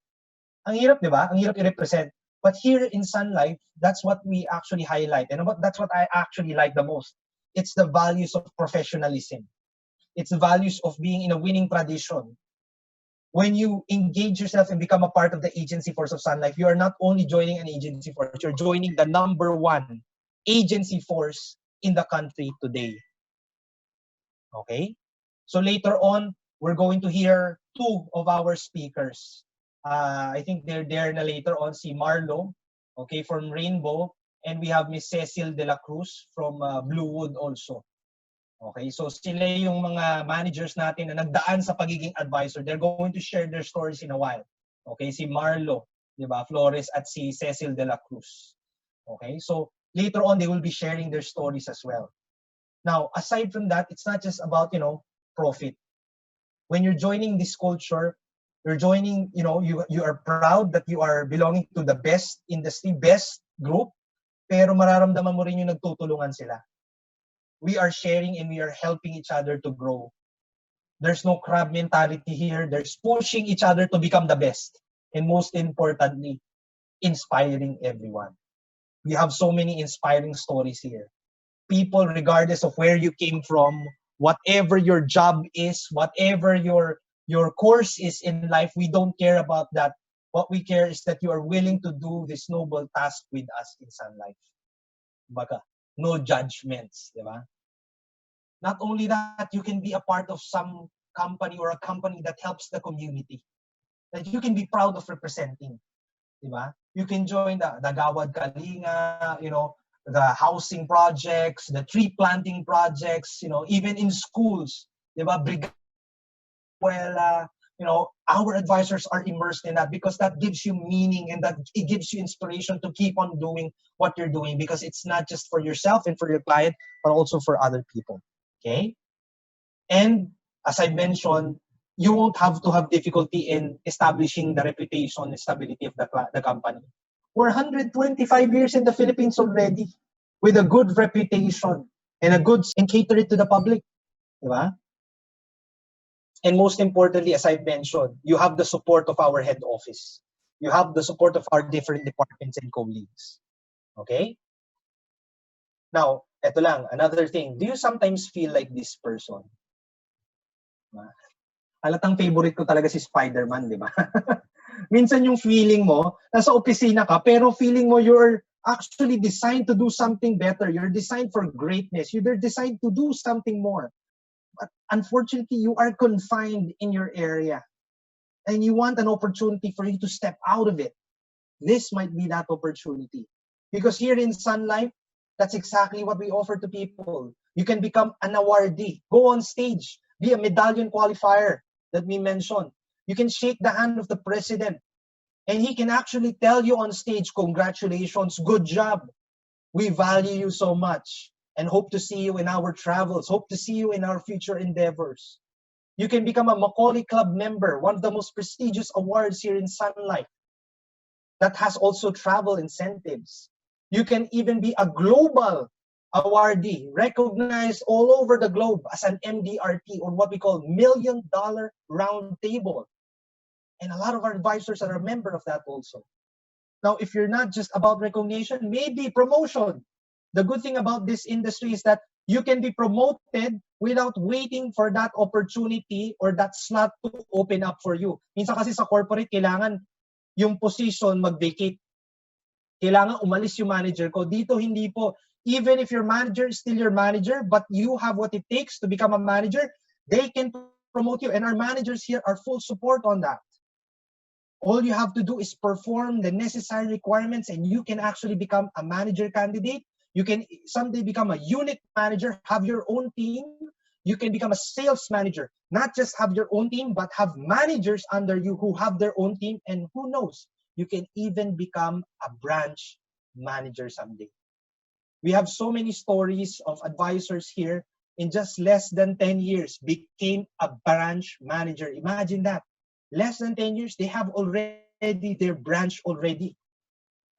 Ang hirap, di ba? Ang hirap i-represent. But here in Sun Life, that's what we actually highlight. And that's what I actually like the most. It's the values of professionalism. It's the values of being in a winning tradition. When you engage yourself and become a part of the agency force of Sun Life, you are not only joining an agency force, you're joining the #1 agency force in the country today. Okay? So later on, we're going to hear 2 of our speakers. I think they're there na later on, si Marlo, okay, from Rainbow, and we have Miss Cecil de la Cruz from Bluewood also. Okay, so sila yung mga managers natin na nagdaan sa pagiging advisor. They're going to share their stories in a while. Okay, si Marlo, di ba, Flores, at si Cecil de la Cruz. Okay, so later on, they will be sharing their stories as well. Now, aside from that, it's not just about, profit. When you're joining this culture, you're joining, you are proud that you are belonging to the best industry, best group, pero mararamdaman mo rin yung nagtutulungan sila. We are sharing and we are helping each other to grow. There's no crab mentality here. There's pushing each other to become the best. And most importantly, inspiring everyone. We have so many inspiring stories here. People, regardless of where you came from, whatever your job is, whatever your course is in life, we don't care about that. What we care is that you are willing to do this noble task with us in Sun Life. Baka, no judgments, di ba? Not only that, you can be a part of some company or a company that helps the community that you can be proud of representing, di ba? You can join the Gawad Kalinga, the housing projects, the tree planting projects, even in schools, di ba? Our advisors are immersed in that because that gives you meaning and that it gives you inspiration to keep on doing what you're doing because it's not just for yourself and for your client, but also for other people. Okay? And as I mentioned, you won't have to have difficulty in establishing the reputation and stability of the company. We're 125 years in the Philippines already with a good reputation and cater it to the public. Diba? And most importantly, as I mentioned, you have the support of our head office. You have the support of our different departments and colleagues. Okay? Now, eto lang, another thing. Do you sometimes feel like this person? Halatang favorite ko talaga si Spider-Man, di ba? Minsan yung feeling mo, nasa opisina ka, pero feeling mo you're actually designed to do something better. You're designed for greatness. You're designed to do something more. But unfortunately, you are confined in your area. And you want an opportunity for you to step out of it. This might be that opportunity. Because here in Sun Life, that's exactly what we offer to people. You can become an awardee. Go on stage. Be a medallion qualifier that we mentioned. You can shake the hand of the president. And he can actually tell you on stage, congratulations, good job. We value you so much. And hope to see you in our travels. Hope to see you in our future endeavors. You can become a Macaulay Club member, one of the most prestigious awards here in Sun Life that has also travel incentives. You can even be a global awardee, recognized all over the globe as an MDRT, or what we call $1 Million Round Table. And a lot of our advisors are a member of that also. Now, if you're not just about recognition, maybe promotion. The good thing about this industry is that you can be promoted without waiting for that opportunity or that slot to open up for you. Minsan kasi sa corporate, kailangan yung position mag-vacate. Kailangan umalis yung manager ko. Dito, hindi po. Even if your manager is still your manager, but you have what it takes to become a manager, they can promote you. And our managers here are full support on that. All you have to do is perform the necessary requirements and you can actually become a manager candidate. You can someday become a unit manager, have your own team. You can become a sales manager. Not just have your own team, but have managers under you who have their own team. And who knows, you can even become a branch manager someday. We have so many stories of advisors here in just less than 10 years became a branch manager. Imagine that. Less than 10 years, they have already their branch already.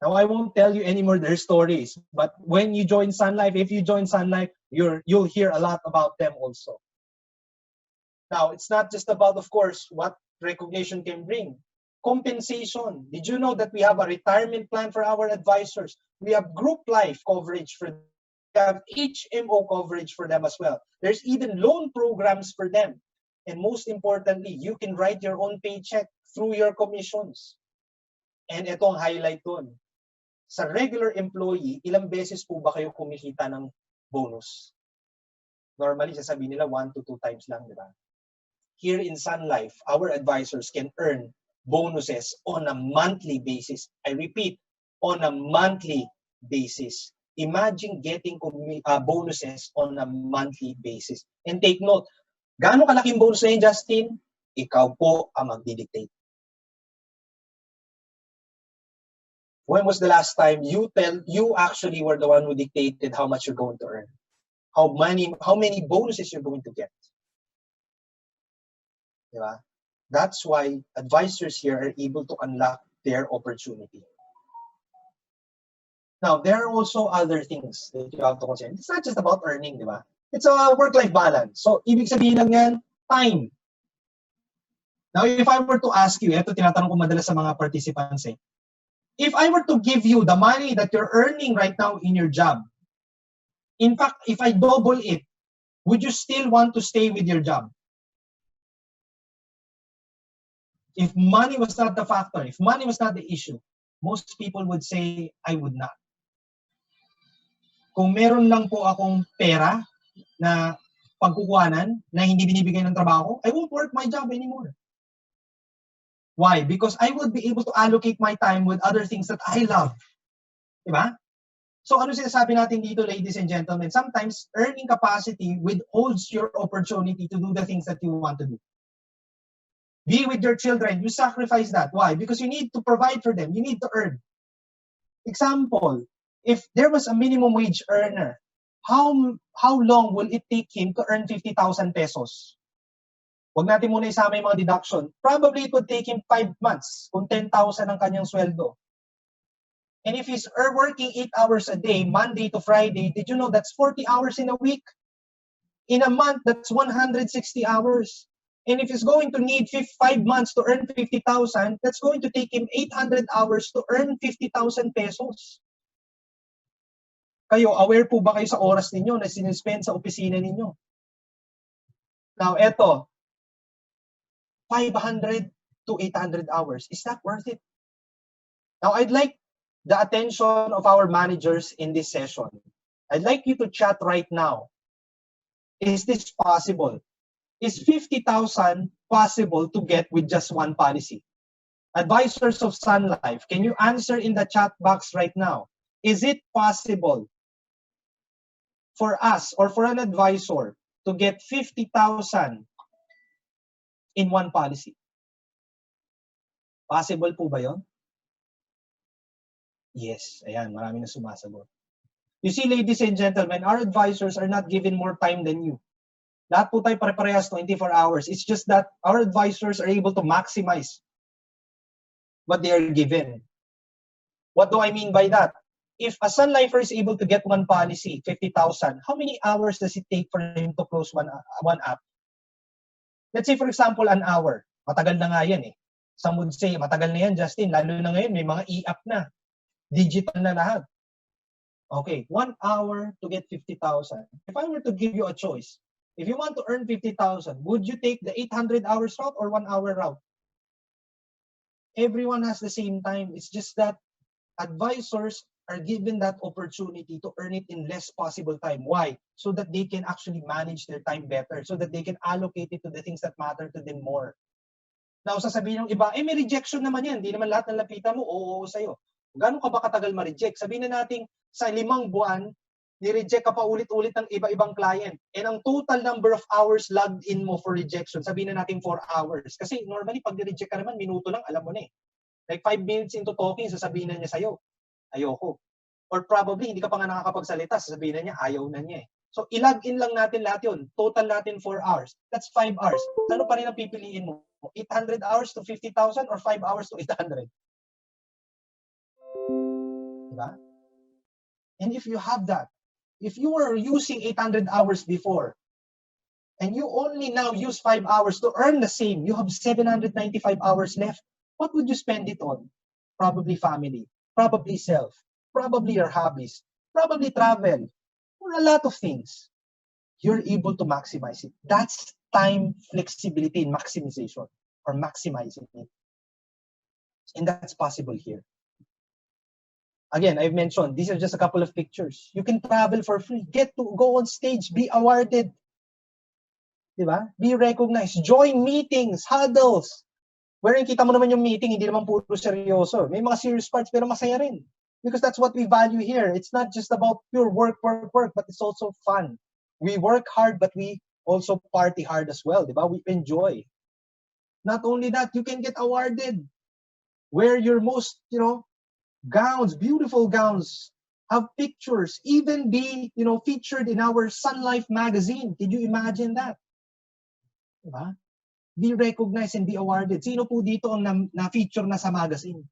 Now, I won't tell you anymore their stories, but when you join Sun Life, if you join Sun Life, you'll hear a lot about them also. Now, it's not just about, of course, what recognition can bring. Compensation. Did you know that we have a retirement plan for our advisors? We have group life coverage for them. We have HMO coverage for them as well. There's even loan programs for them. And most importantly, you can write your own paycheck through your commissions. And itong highlight dun. Sa regular employee, ilang beses po ba kayo kumikita ng bonus? Normally, sasabihin nila 1 to 2 times lang, di ba? Here in Sun Life, our advisors can earn bonuses on a monthly basis. I repeat, on a monthly basis. Imagine getting bonuses on a monthly basis. And take note, gaano kalaking bonus na yun, Justin? Ikaw po ang magdidictate. When was the last time you actually were the one who dictated how much you're going to earn? How many bonuses you're going to get? Diba? That's why advisors here are able to unlock their opportunity. Now, there are also other things that you have to consider. It's not just about earning, diba? It's a work-life balance. So, ibig sabihin lang yan, time. Now, if I were to ask you, ito tinatanong ko madalas sa mga participants if I were to give you the money that you're earning right now in your job, in fact, if I double it, would you still want to stay with your job? If money was not the factor, if money was not the issue, most people would say, I would not. Kung meron lang po akong pera na pagkukuhanan na hindi binibigay ng trabaho, I won't work my job anymore. Why? Because I would be able to allocate my time with other things that I love. Diba? So ano sinasabi natin dito, ladies and gentlemen? Sometimes earning capacity withholds your opportunity to do the things that you want to do. Be with your children. You sacrifice that. Why? Because you need to provide for them. You need to earn. Example, if there was a minimum wage earner, how long will it take him to earn 50,000 pesos? Huwag natin muna isama yung mga deduction. Probably it would take him 5 months kung 10,000 ang kanyang sweldo. And if he's working 8 hours a day, Monday to Friday, did you know that's 40 hours in a week? In a month, that's 160 hours. And if he's going to need 5 months to earn 50,000, that's going to take him 800 hours to earn 50,000 pesos. Kayo, aware po ba kayo sa oras ninyo na sinispend sa opisina ninyo? Now, eto, 500 to 800 hours. Is that worth it? Now, I'd like the attention of our managers in this session. I'd like you to chat right now. Is this possible? Is 50,000 possible to get with just one policy? Advisors of Sun Life, can you answer in the chat box right now? Is it possible for us or for an advisor to get 50,000 in one policy? Possible po ba yun? Yes. Ayan, marami na sumasagot. You see, ladies and gentlemen, our advisors are not given more time than you. Lahat po tayo pare-parehas 24 hours. It's just that our advisors are able to maximize what they are given. What do I mean by that? If a Sun Lifer is able to get one policy, 50,000, how many hours does it take for him to close one app? Let's say, for example, an hour. Matagal na nga yan eh. Some would say, matagal na yan, Justin. Lalo na ngayon, may mga e-app na. Digital na lahat. Okay, 1 hour to get 50,000. If I were to give you a choice, if you want to earn 50,000, would you take the 800 hours route or 1 hour route? Everyone has the same time. It's just that advisors are given that opportunity to earn it in less possible time. Why? So that they can actually manage their time better, so that they can allocate it to the things that matter to them more. Now, sasabihin ng iba, may rejection naman yan. Hindi naman lahat ng lapitan mo, oo sa'yo. Gano'n ka ba katagal ma-reject? Sabihin na natin, sa 5 buwan, ni-reject ka pa ulit-ulit ng iba-ibang client. And ang total number of hours logged in mo for rejection, sabihin na natin 4 hours. Kasi normally, pag ni-reject ka naman, minuto lang, alam mo na eh. Like 5 minutes into talking, sasabihin na niya sa'yo, ayoko. Or probably, hindi ka pa nga nakakapagsalita, sasabihin na niya, ayaw na niya eh. So, i-log in lang natin lahat yun. Total natin 4 hours. That's 5 hours. Ano pa rin ang pipiliin mo? 800 hours to 50,000 or 5 hours to 800? Diba? And if you have that, if you were using 800 hours before, and you only now use 5 hours to earn the same, you have 795 hours left. What would you spend it on? Probably family, probably self, probably your hobbies, probably travel, or a lot of things. You're able to maximize it. That's time flexibility in maximization, or maximizing it. And that's possible here. Again, I've mentioned, these are just a couple of pictures. You can travel for free. Get to go on stage. Be awarded. Diba? Be recognized. Join meetings, huddles. Wherein kita mo naman yung meeting, hindi naman puro seryoso. May mga serious parts, pero masaya rin. Because that's what we value here. It's not just about pure work, but it's also fun. We work hard, but we also party hard as well. Diba? We enjoy. Not only that, you can get awarded. Wear your most, gowns, beautiful gowns, have pictures, even be, featured in our Sun Life magazine. Did you imagine that? Diba? Be recognized and be awarded. Sino po dito ang na-feature na sa magazine?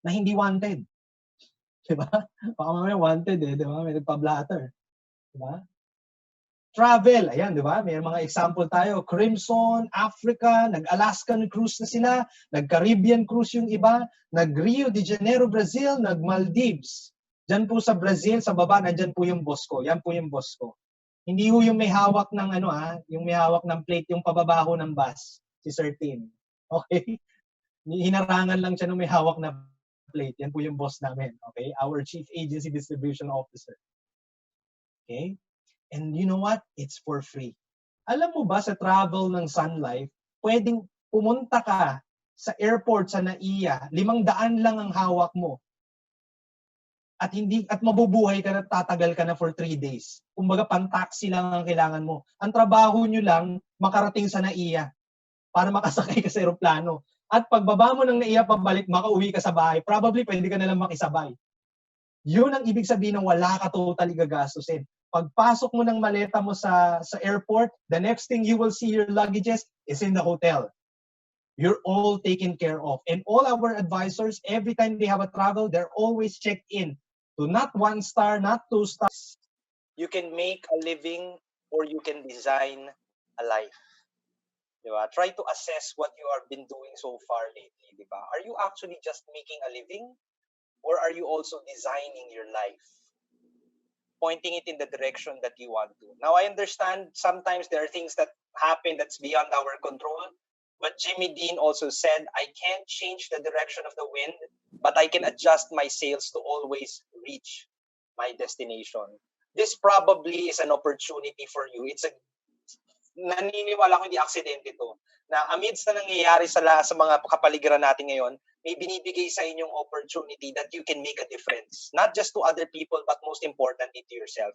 Na hindi wanted. Diba? Baka mamaya wanted eh, diba? May nagpa-blatter. Diba? Travel, ayan, di ba? May mga example tayo. Crimson, Africa, nag-Alaskan cruise na sila, nag-Caribbean cruise yung iba, nag-Rio de Janeiro, Brazil, nag-Maldives. Diyan po sa Brazil, sa baba, nandyan po yung boss ko. Yan po yung boss ko. Hindi po yung may hawak ng yung may hawak ng plate, yung pababaho ng bus, si Sir Tim. Okay? Hinarangan lang siya ng may hawak na plate. Yan po yung boss namin. Okay? Our Chief Agency Distribution Officer. Okay? And you know what? It's for free. Alam mo ba sa travel ng Sun Life, pwedeng pumunta ka sa airport sa NAIA, 500 lang ang hawak mo. At mabubuhay ka na, tatagal ka na for 3 days. Kumbaga pan-taxi lang ang kailangan mo. Ang trabaho nyo lang makarating sa NAIA para makasakay ka sa eroplano. At pagbaba mo ng NAIA pabalik, makauwi ka sa bahay. Probably pwede ka na lang makisabay. Yun ang ibig sabihin ng wala ka totally gagastusin. Pagpasok mo ng maleta mo sa airport, the next thing you will see your luggages is in the hotel. You're all taken care of. And all our advisors, every time they have a travel, they're always checked in to not 1 star, not 2 stars. You can make a living or you can design a life. Diba? Try to assess what you have been doing so far lately. Diba? Are you actually just making a living? Or are you also designing your life? Pointing it in the direction that you want to. Now, I understand sometimes there are things that happen that's beyond our control. But Jimmy Dean also said, I can't change the direction of the wind, but I can adjust my sails to always reach my destination. This probably is an opportunity for you. It's a naniniwala ko hindi aksidente to, na amidst na nangyayari sa mga kapaligiran natin ngayon, may binibigay sa inyong opportunity that you can make a difference. Not just to other people, but most importantly to yourself.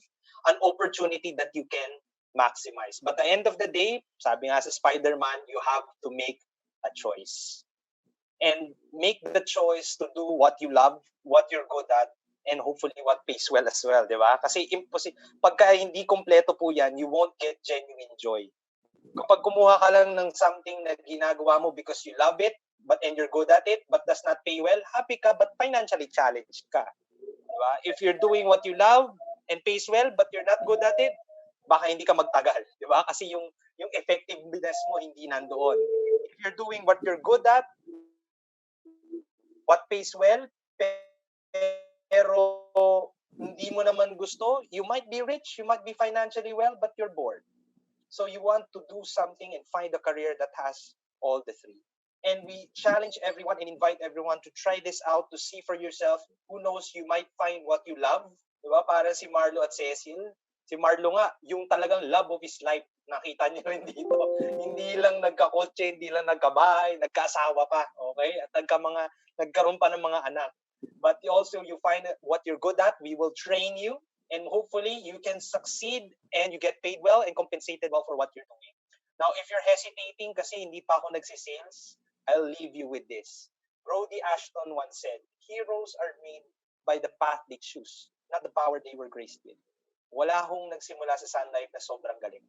An opportunity that you can maximize. But at the end of the day, sabi nga sa Spider-Man, you have to make a choice. And make the choice to do what you love, what you're good at, and hopefully what pays well as well, di ba? Kasi pagka hindi kompleto po yan, you won't get genuine joy. Kapag kumuha ka lang ng something na ginagawa mo because you love it, and you're good at it, but does not pay well, happy ka, but financially challenged ka. Diba? If you're doing what you love and pays well, but you're not good at it, baka hindi ka magtagal. Diba? Kasi yung effectiveness mo hindi nandoon. If you're doing what you're good at, what pays well, pero hindi mo naman gusto, you might be rich, you might be financially well, but you're bored. So you want to do something and find a career that has all the three. And we challenge everyone and invite everyone to try this out, to see for yourself. Who knows, you might find what you love. Diba? Para si Marlo at Cecil. Si Marlo nga, yung talagang love of his life. Nakita niyo rin dito. Hindi lang nagkakotse, hindi lang nagkabahay, nagkaasawa pa. Okay? At nagkaroon pa ng mga anak. But also, you find what you're good at. We will train you. And hopefully, you can succeed and you get paid well and compensated well for what you're doing. Now, if you're hesitating kasi hindi pa ako nagsisales, I'll leave you with this. Brody Ashton once said, heroes are made by the path they choose, not the power they were graced with. Wala akong nagsimula sa Sun Life na sobrang galing.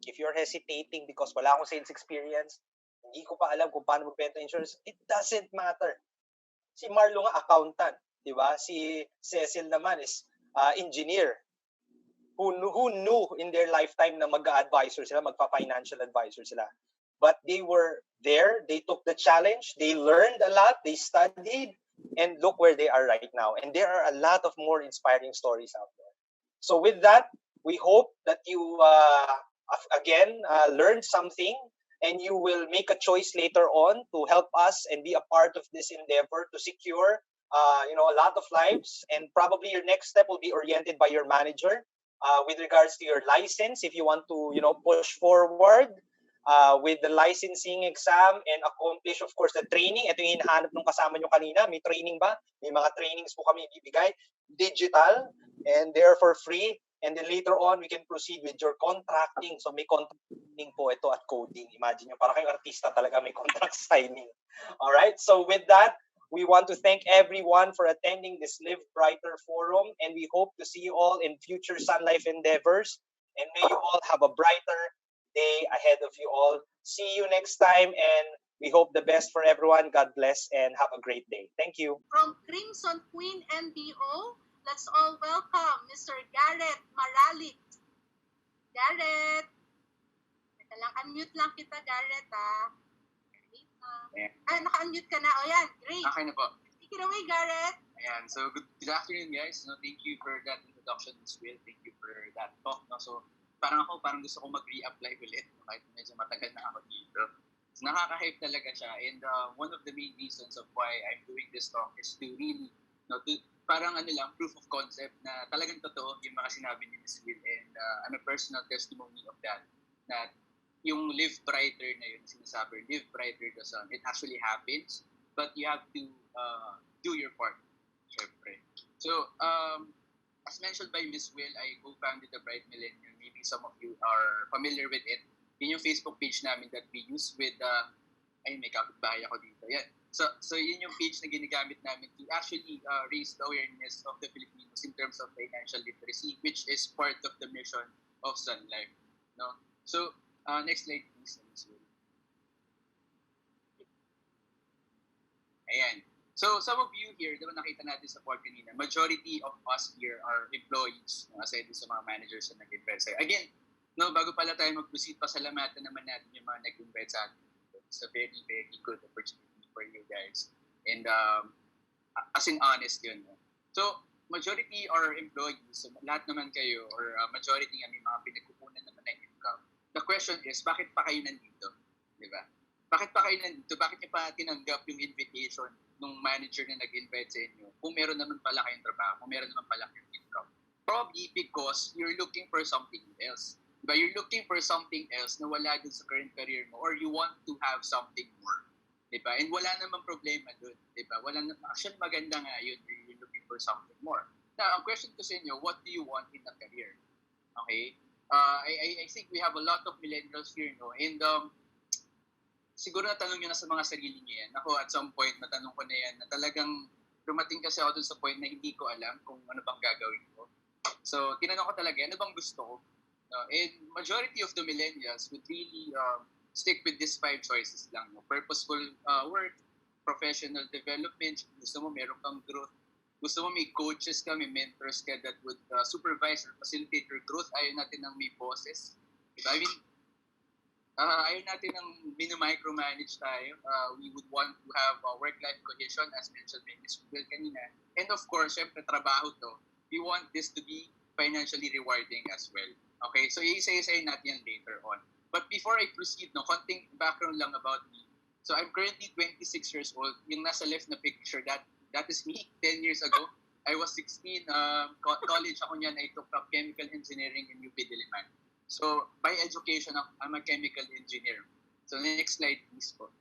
If you're hesitating because wala akong sales experience, hindi ko pa alam kung paano magbenta insurance, it doesn't matter. Si Marlo nga accountant, di ba? Si Cecil naman is engineer. Who knew in their lifetime na mag-advisor sila, magpa-financial advisor sila. But they were there, they took the challenge, they learned a lot, they studied, and look where they are right now. And there are a lot of more inspiring stories out there. So with that, we hope that you, again, learned something, and you will make a choice later on to help us and be a part of this endeavor to secure a lot of lives. And probably your next step will be oriented by your manager with regards to your license, if you want to, push forward with the licensing exam and accomplish, of course, the training. Ito yung hinahanap nung kasama nyo kanina. May training ba? May mga trainings po kami ibibigay. Digital, and they're for free. And then later on, we can proceed with your contracting. So may contracting po ito at coding. Imagine nyo, para kayong artista talaga, may contract signing. All right. So with that, we want to thank everyone for attending this Live Brighter Forum, and we hope to see you all in future Sun Life endeavors. And may you all have a brighter day ahead of you all. See you next time, and we hope the best for everyone. God bless, and have a great day. Thank you. From Crimson Queen NBO, let's all welcome Mr. Garett Maralit. Garett! Teka lang, unmute lang kita, Garett, ha? Ayan. Ay, naka-unmute ka na. O yan, great. Okay na po. Take it away, Garett. Ayan. So, good afternoon, guys. No, thank you for that introduction, Ms. Will. Thank you for that talk. No? So, parang gusto ko mag-re-apply ulit. No? Kahit medyo matagal na ako dito. So, nakaka-hype talaga siya. And one of the main reasons of why I'm doing this talk is to really, parang proof of concept na talagang totoo yung mga sinabi ni Ms. Will. And I'm a personal testimony of that. Na yung live brighter na yun, sinasabi, live brighter the sun, it actually happens, but you have to do your part, syempre. So, as mentioned by Ms. Will, I co-founded the Bright Millennium. Maybe some of you are familiar with it. Yun yung Facebook page namin that we use with, may kapitbahay ako dito. Yan. So yun yung page na ginagamit namin to actually raise the awareness of the Filipinos in terms of financial literacy, which is part of the mission of Sun Life. No? So, next slide, please. Ayan. So, some of you here, diba nakita natin sa board kanina, majority of us here are employees, aside sa mga managers na nag-invest. Again, No, bago pala tayo mag-proceed, pasalamatan naman natin yung mga nag-invite sa atin. It's a very, very good opportunity for you guys. And as in honest yun. No? So, majority are employees, so lahat naman kayo, or majority may mga pinagkukunan naman ng income. The question is, bakit pa kayo nandito? Di ba? Bakit pa kayo nandito? Bakit niyo pa tinanggap yung invitation ng manager na nag-invite sa inyo kung meron naman pala kayong trabaho, kung meron naman pala kayong income? Probably because you're looking for something else. Diba? You're looking for something else na wala dun sa current career mo, or you want to have something more. Diba? And wala namang problema dun. Diba? Actually, maganda nga yun. You're looking for something more. Now, ang question ko sa inyo, what do you want in a career? Okay? I think we have a lot of millennials here, no? And siguro natanong nyo na sa mga sarili nyo yan. Ako, at some point, natanong ko na yan, na talagang dumating kasi ako dun sa point na hindi ko alam kung ano bang gagawin ko. So, tinanong ko talaga, ano bang gusto ko? And majority of the millennials would really stick with these 5 choices lang. No? Purposeful work, professional development, gusto mo meron kang growth, gusto mo may coaches ka, may mentors ka that would supervise or facilitate your growth. Ayaw natin ng may bosses. Diba? I mean, ayaw natin ng micromanage tayo. We would want to have work-life cohesion as mentioned by Ms. Will kanina. And of course, syempre, trabaho to. We want this to be financially rewarding as well. Okay, so isa-isayin natin yan later on. But before I proceed, no, konting background lang about me. So I'm currently 26 years old. Yung nasa left na picture, that is me 10 years ago. I was 16, college ako niyan, I took up chemical engineering in UP Diliman. So by education, I'm a chemical engineer. So next slide please po.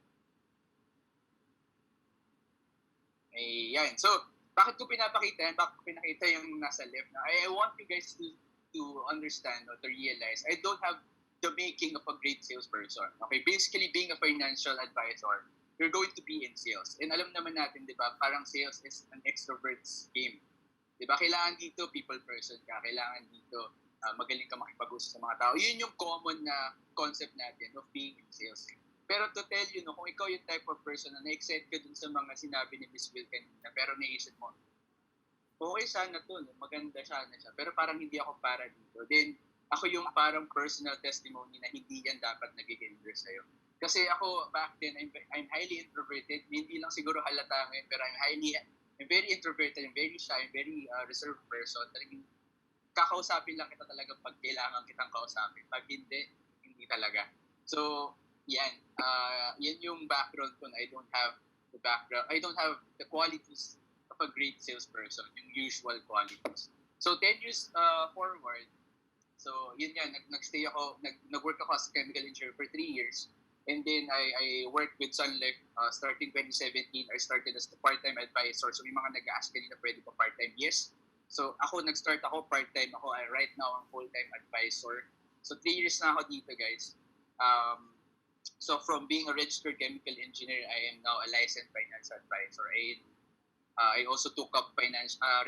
Ayan. So bakit ko pinapakita yan? Bakit ko pinakita yung nasa left na? I want you guys to understand or to realize I don't have the making of a great salesperson. Okay, basically being a financial advisor, you're going to be in sales. And alam naman natin, di ba, parang sales is an extrovert's game. Di ba, kailangan dito people person ka, kailangan dito magaling ka makipag-usap sa mga tao. Yun yung common na concept natin of being in sales. Pero to tell you, no, kung ikaw yung type of person na na-excite ka dun sa mga sinabi ni Ms. Will kanina, pero naisip mo, okay sana to, no? Maganda sana siya, pero parang hindi ako para dito. Then, ako yung parang personal testimony na hindi yan dapat nag-hinder sa'yo. Kasi ako, back then, I'm highly introverted. Hindi lang siguro halata ngayon, pero I'm very introverted, I'm very shy, I'm very reserved person. Talagang kakausapin lang kita talaga pag kailangan kitang kausapin. Pag hindi, hindi talaga. So, yan. Yan yung background ko na I don't have the qualities of a great salesperson, yung usual qualities. So 10 years forward, so yun yan, nag-work ako as a chemical engineer for 3 years. And then I worked with Sun Life starting 2017. I started as the part-time advisor. So may mga nag-ask kanina pwede pa part-time. Yes. So nag-start ako part-time. Ako right now ang full-time advisor. So 3 years na ako dito, guys. So from being a registered chemical engineer, I am now a licensed financial advisor. I also took up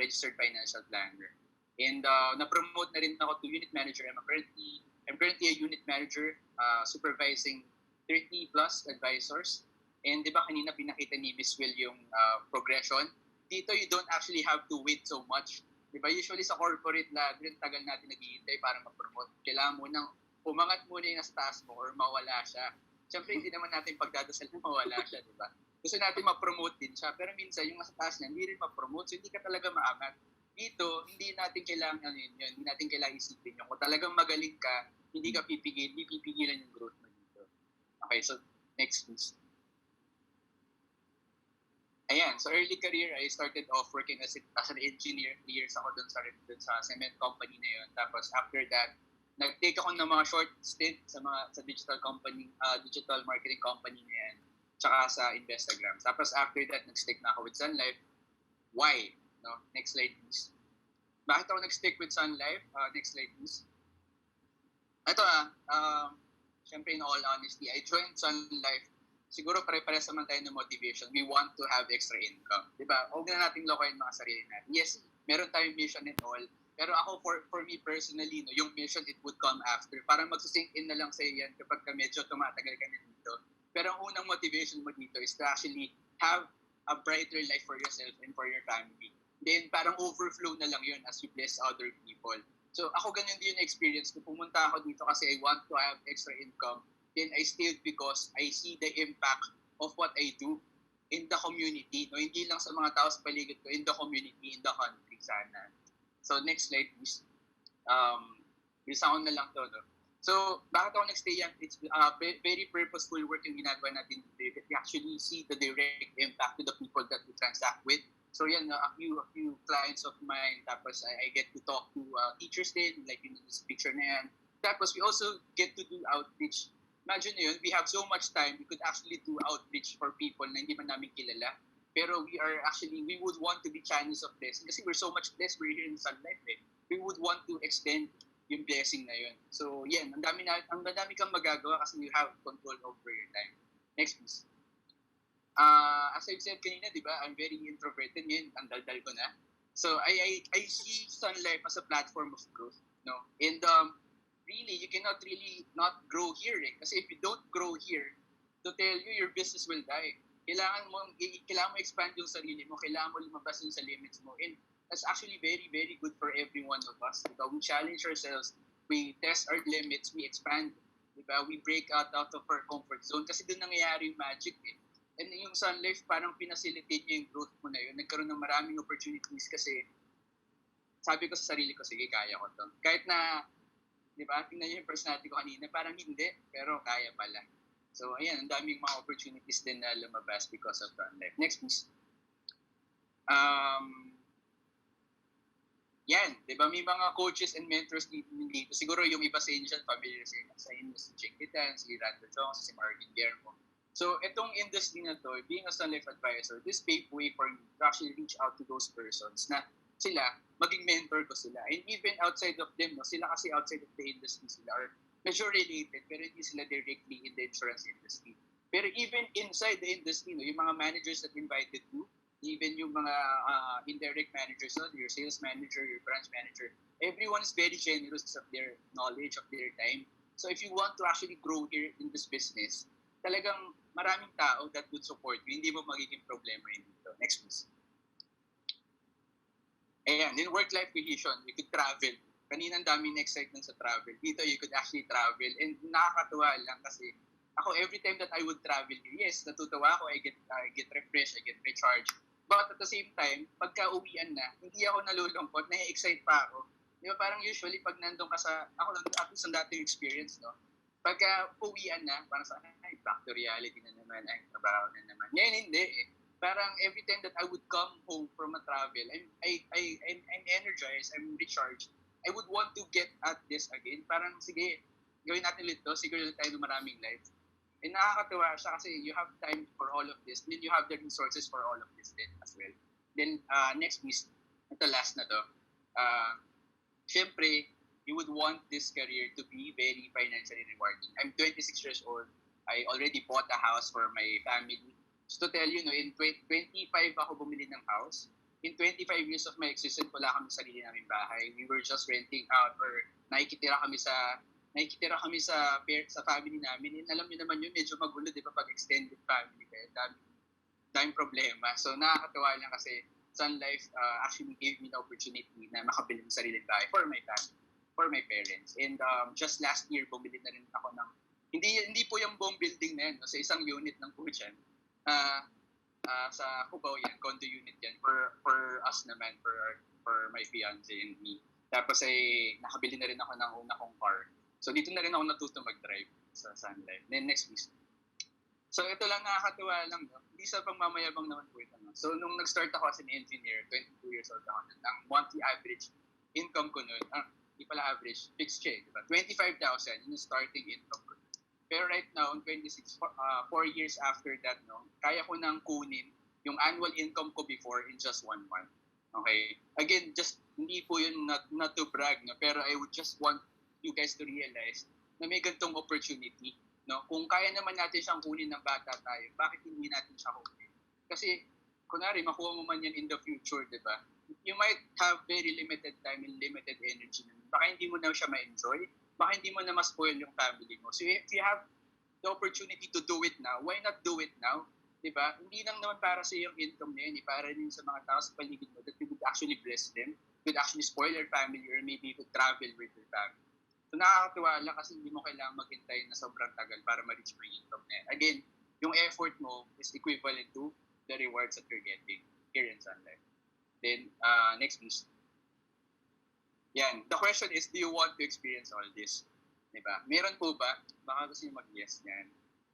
registered financial planner. And na-promote na rin ako to unit manager. I'm currently a unit manager supervising 30 plus advisors. And di ba kanina pinakita ni Ms. Will yung progression? Dito you don't actually have to wait so much. Di ba usually sa corporate na tagal natin naghihintay para ma-promote. Kailangan mo nang umangat muna yung nasa taas mo or mawala siya. Siyempre hindi naman natin pagdadasal na mawala siya, di ba? Gusto natin ma-promote din siya. Pero minsan, yung nasa taas niya, hindi rin ma-promote. So, hindi ka talaga maangat. Dito, hindi natin kailangan yun. Hindi natin kailangan isipin yun. Kung talagang magaling ka, hindi ka hindi pipigilan yung growth mo dito. Okay, so, next please. Ayan, so early career, I started off working as an engineer. 3 years ako dun sa cement company na yun. Tapos, after that, nag-take ako ng mga short stint sa digital company, digital marketing company na yan. Tsaka sa Instagram. Tapos after that, nag-stick na ako with Sun Life. Why? No? Next slide, please. Bakit ako nag-stick with Sun Life? Next slide, please. Ito syempre in all honesty, I joined Sun Life. Siguro pare-pares naman tayo ng motivation. We want to have extra income. Diba? Huwag na natin lokohin mga sarili natin. Yes, meron tayong mission and all. Pero ako, for me personally, no, yung mission, it would come after. Parang magsisink in na lang sa yan kapag medyo tumatagal ka na dito. Pero ang unang motivation mo dito is to actually have a brighter life for yourself and for your family. Then parang overflow na lang yun as you bless other people. So ako ganun din yung experience ko. Pumunta ako dito kasi I want to have extra income. Then I stayed because I see the impact of what I do in the community. No? Hindi lang sa mga tao sa paligid ko, in the community, in the country sana. So next slide please. Bisa ko na lang to. No? So bakit ako nagstay yan? It's very purposeful work yung ginagawa natin. We actually see the direct impact to the people that we transact with. So yan, a few clients of mine, tapos I get to talk to teachers din, like in this picture na yan. Tapos we also get to do outreach. Imagine nyo yun, we have so much time, we could actually do outreach for people na hindi man namin kilala. Pero we would want to be channels of blessing kasi we're so much blessed, we're here in Sun Life eh. We would want to extend yung blessing na yun. So yan, ang dami kang magagawa kasi you have control over your time. Next please. As I've said kanina, di ba, I'm very introverted ngayon, ang daldal ko na. So I see Sun Life as a platform of growth, no? And really, you cannot really not grow here eh. Kasi if you don't grow here, to tell you, your business will die. Kailangan mo expand yung sarili mo, kailangan mo lumabas yung sa limits mo. And that's actually very, very good for every one of us. Diba? We challenge ourselves, we test our limits, we expand. Diba? We break out of our comfort zone kasi doon nangyayari yung magic eh. And yung Sun Life, parang pinacilitate niya yung growth mo na yun. Nagkaroon ng maraming opportunities kasi sabi ko sa sarili ko, sige, kaya ko to. Kahit na, di ba, tingnan niyo yung personality ko kanina, parang hindi, pero kaya pala. So, ayan, ang daming mga opportunities din na lumabas because of Sun Life. Next, please. Yan, di ba, may mga coaches and mentors dito. Siguro yung iba sa inyo dyan, familiar sa inyo, si Jake Titan, si Randall Jones, si Marvin Guermo. So, itong industry na to, being a Sun Life advisor, this paved way for me to actually reach out to those persons na sila, maging mentor ko sila. And even outside of them, no, sila kasi outside of the industry sila are medyo related, pero hindi sila directly in the insurance industry. Pero even inside the industry, no, yung mga managers that invited you, even yung mga indirect managers, no, your sales manager, your branch manager, everyone is very generous of their knowledge, of their time. So if you want to actually grow here in this business, talagang maraming tao that would support you. Hindi mo magiging problema yun dito. Next please. Ayan, in work-life cohesion, you could travel. Kanina ang daming excitement sa travel. Dito, you could actually travel. And nakakatuwa lang kasi ako, every time that I would travel, yes, natutuwa ako, I get refreshed, I get recharged. But at the same time, pagka uwian na, hindi ako nalulungkot, na-excite pa ako. Di ba, parang usually, pag nandun ka sa, ako lang, at least ang dating experience, no? Pagka uwian na, parang sa, ay, back to reality na naman, ay, trabaho na naman. Ngayon, hindi eh. Parang every time that I would come home from a travel, I'm energized, I'm recharged. I would want to get at this again. Parang, sige, gawin natin ulit to, siguro tayo ng maraming life. And nakakatuwa siya kasi you have time for all of this, then you have the resources for all of this then as well. Then, next please, ito last na to. Siyempre, you would want this career to be very financially rewarding. I'm 26 years old. I already bought a house for my family. So to tell you, no, in 25 ako bumili ng house. In 25 years of my existence, wala kami sarili namin bahay. We were just renting out or nakikitira kami sa family namin. And alam niyo naman yun, medyo magulo, di ba, pag extended family kayo. Daming problema. So nakakatawa lang kasi Sun Life actually gave me the opportunity na makabili ng sariling bahay for my family, for my parents. And just last year, bumili na rin ako ng, hindi po yung buong building na yan, no? Sa isang unit ng po dyan. Sa Cubao yan, condo unit yan, for us naman, for my fiance and me. Tapos ay nakabili na rin ako ng una kong car. So dito na rin ako natuto mag-drive sa Sun Life. Then next please. So ito lang, nakakatuwa lang, no? Hindi sa pangmamayabang naman po ito. No? So nung nag-start ako as an engineer, 22 years old ako nun, ang monthly average income ko nun, hindi pala average, fixed siya, diba? 25,000 yung starting income ko. Pero right now, 26, 4 years after that, no, kaya ko nang kunin yung annual income ko before in just 1 month. Okay? Again, just hindi po yun not to brag, no? Pero I would just want you guys to realize na may ganitong opportunity. No? Kung kaya naman natin siyang kunin ng bata tayo, bakit hindi natin siya kunin? Kasi, kunwari, makuha mo man yan in the future, di ba? You might have very limited time and limited energy. Baka hindi mo na siya ma-enjoy. Baka hindi mo na ma-spoil yung family mo. So if you have the opportunity to do it now, why not do it now? Di ba? Hindi lang naman para sa yung income na yun, para rin sa mga tao sa paligid mo that you would actually bless them. could actually spoil your family or maybe you could travel with your family. So nakakatuwa lang kasi hindi mo kailangan maghintay na sobrang tagal para ma-reach mo yung income na yan. Again, yung effort mo is equivalent to the rewards that you're getting here in Sun Life. Then, next please. Yan. The question is, do you want to experience all this? Diba? Meron po ba? Baka gusto nyo mag-yes yan.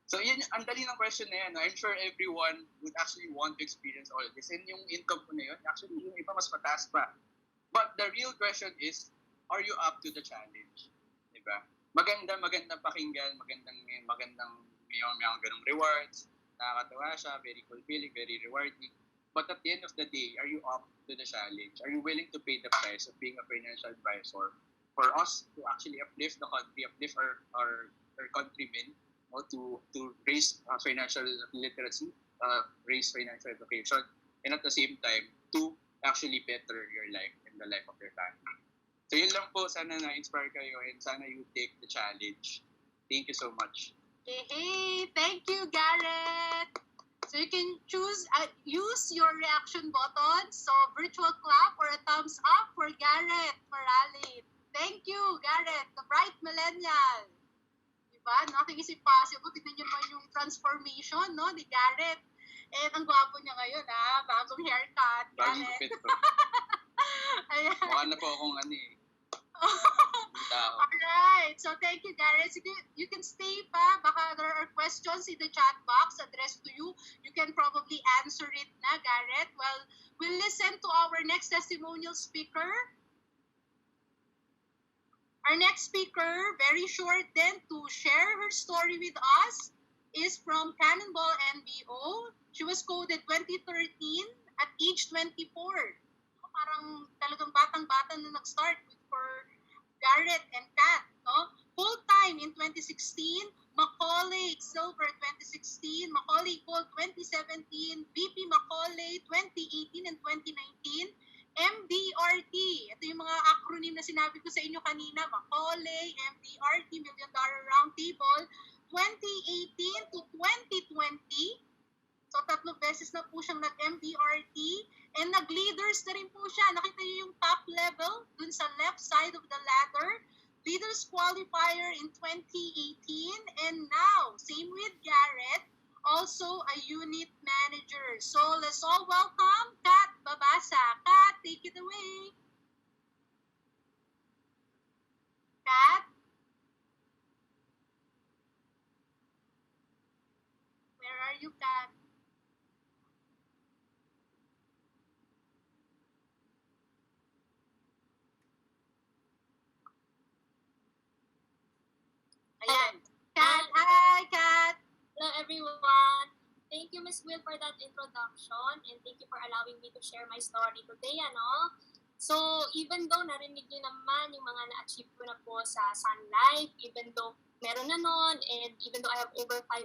So, yan, ang dali ng question na yan. I'm sure everyone would actually want to experience all this. And yung income ko na yun, actually, yung iba mas mataas pa. But the real question is, are you up to the challenge? Diba? Magandang pakinggan, magandang may ganong rewards, nakakatawa siya, very fulfilling, very rewarding. But at the end of the day, are you up to the challenge? Are you willing to pay the price of being a financial advisor for us to actually uplift the country, uplift our countrymen, to raise financial literacy, raise financial education, and at the same time, to actually better your life and the life of your family. So yun lang po, sana na-inspire kayo and sana you take the challenge. Thank you so much. Hey, thank you, Garett. So you can use your reaction button. So virtual clap or a thumbs up for Garett Maralit. Thank you, Garett, the bright millennial. Diba? Nothing is impossible. Tignan nyo naman yung transformation, no, ni Garett. And ang gwapo niya ngayon, ha? Bagong haircut, Bagong Garett. kapit po. Ayan. Mukha na po akong tao. Alright, so thank you, Garett. So you can stay pa. Baka there are questions in the chat box addressed to you. You can probably answer it na, Garett. Well, we'll listen to our next testimonial speaker. Our next speaker, very short then, to share her story with us, is from Cannonball NBO. She was coded 2013 at age 24. Parang talagang batang-bata na nag-start for Garett and Kat, no? Full-time in 2016, Macaulay Silver 2016, Macaulay Gold 2017, VP Macaulay 2018 and 2019, MDRT. Ito yung mga acronym na sinabi ko sa inyo kanina, Macaulay, MDRT, Million Dollar Roundtable, 2018 to 2020. So, 3 beses na po siyang nag-MDRT and nag-leaders na rin po siya. Nakita niyo yung top level dun sa left side of the ladder. Leaders qualifier in 2018 and now, same with Garett, also a unit manager. So, let's all welcome Kat Babasa. Kat, take it away. Kat? Where are you, Kat? Ayan. Kat, hi, Kat. Hello everyone. Thank you, Ms. Will, for that introduction and thank you for allowing me to share my story today. So, even though narinig niyo naman yung mga na-achieve ko na po sa Sun Life, even though meron na nun, and even though I have over 500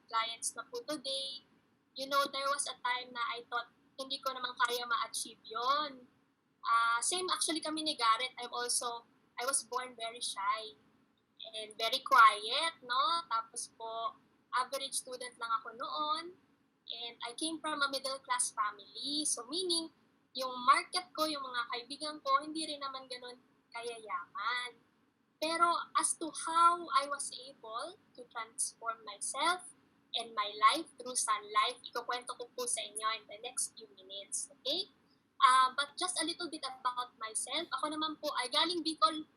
clients na po today, there was a time na I thought hindi ko naman kaya ma-achieve yun. Same actually kami ni Garett. I was born very shy and very quiet, no? Tapos po, average student lang ako noon. And I came from a middle-class family. So meaning, yung market ko, yung mga kaibigan ko, hindi rin naman ganun kayayaman. Pero as to how I was able to transform myself and my life through Sun Life, ikukwento ko po sa inyo in the next few minutes. Okay? But just a little bit about myself. Ako naman po ay galing Bicol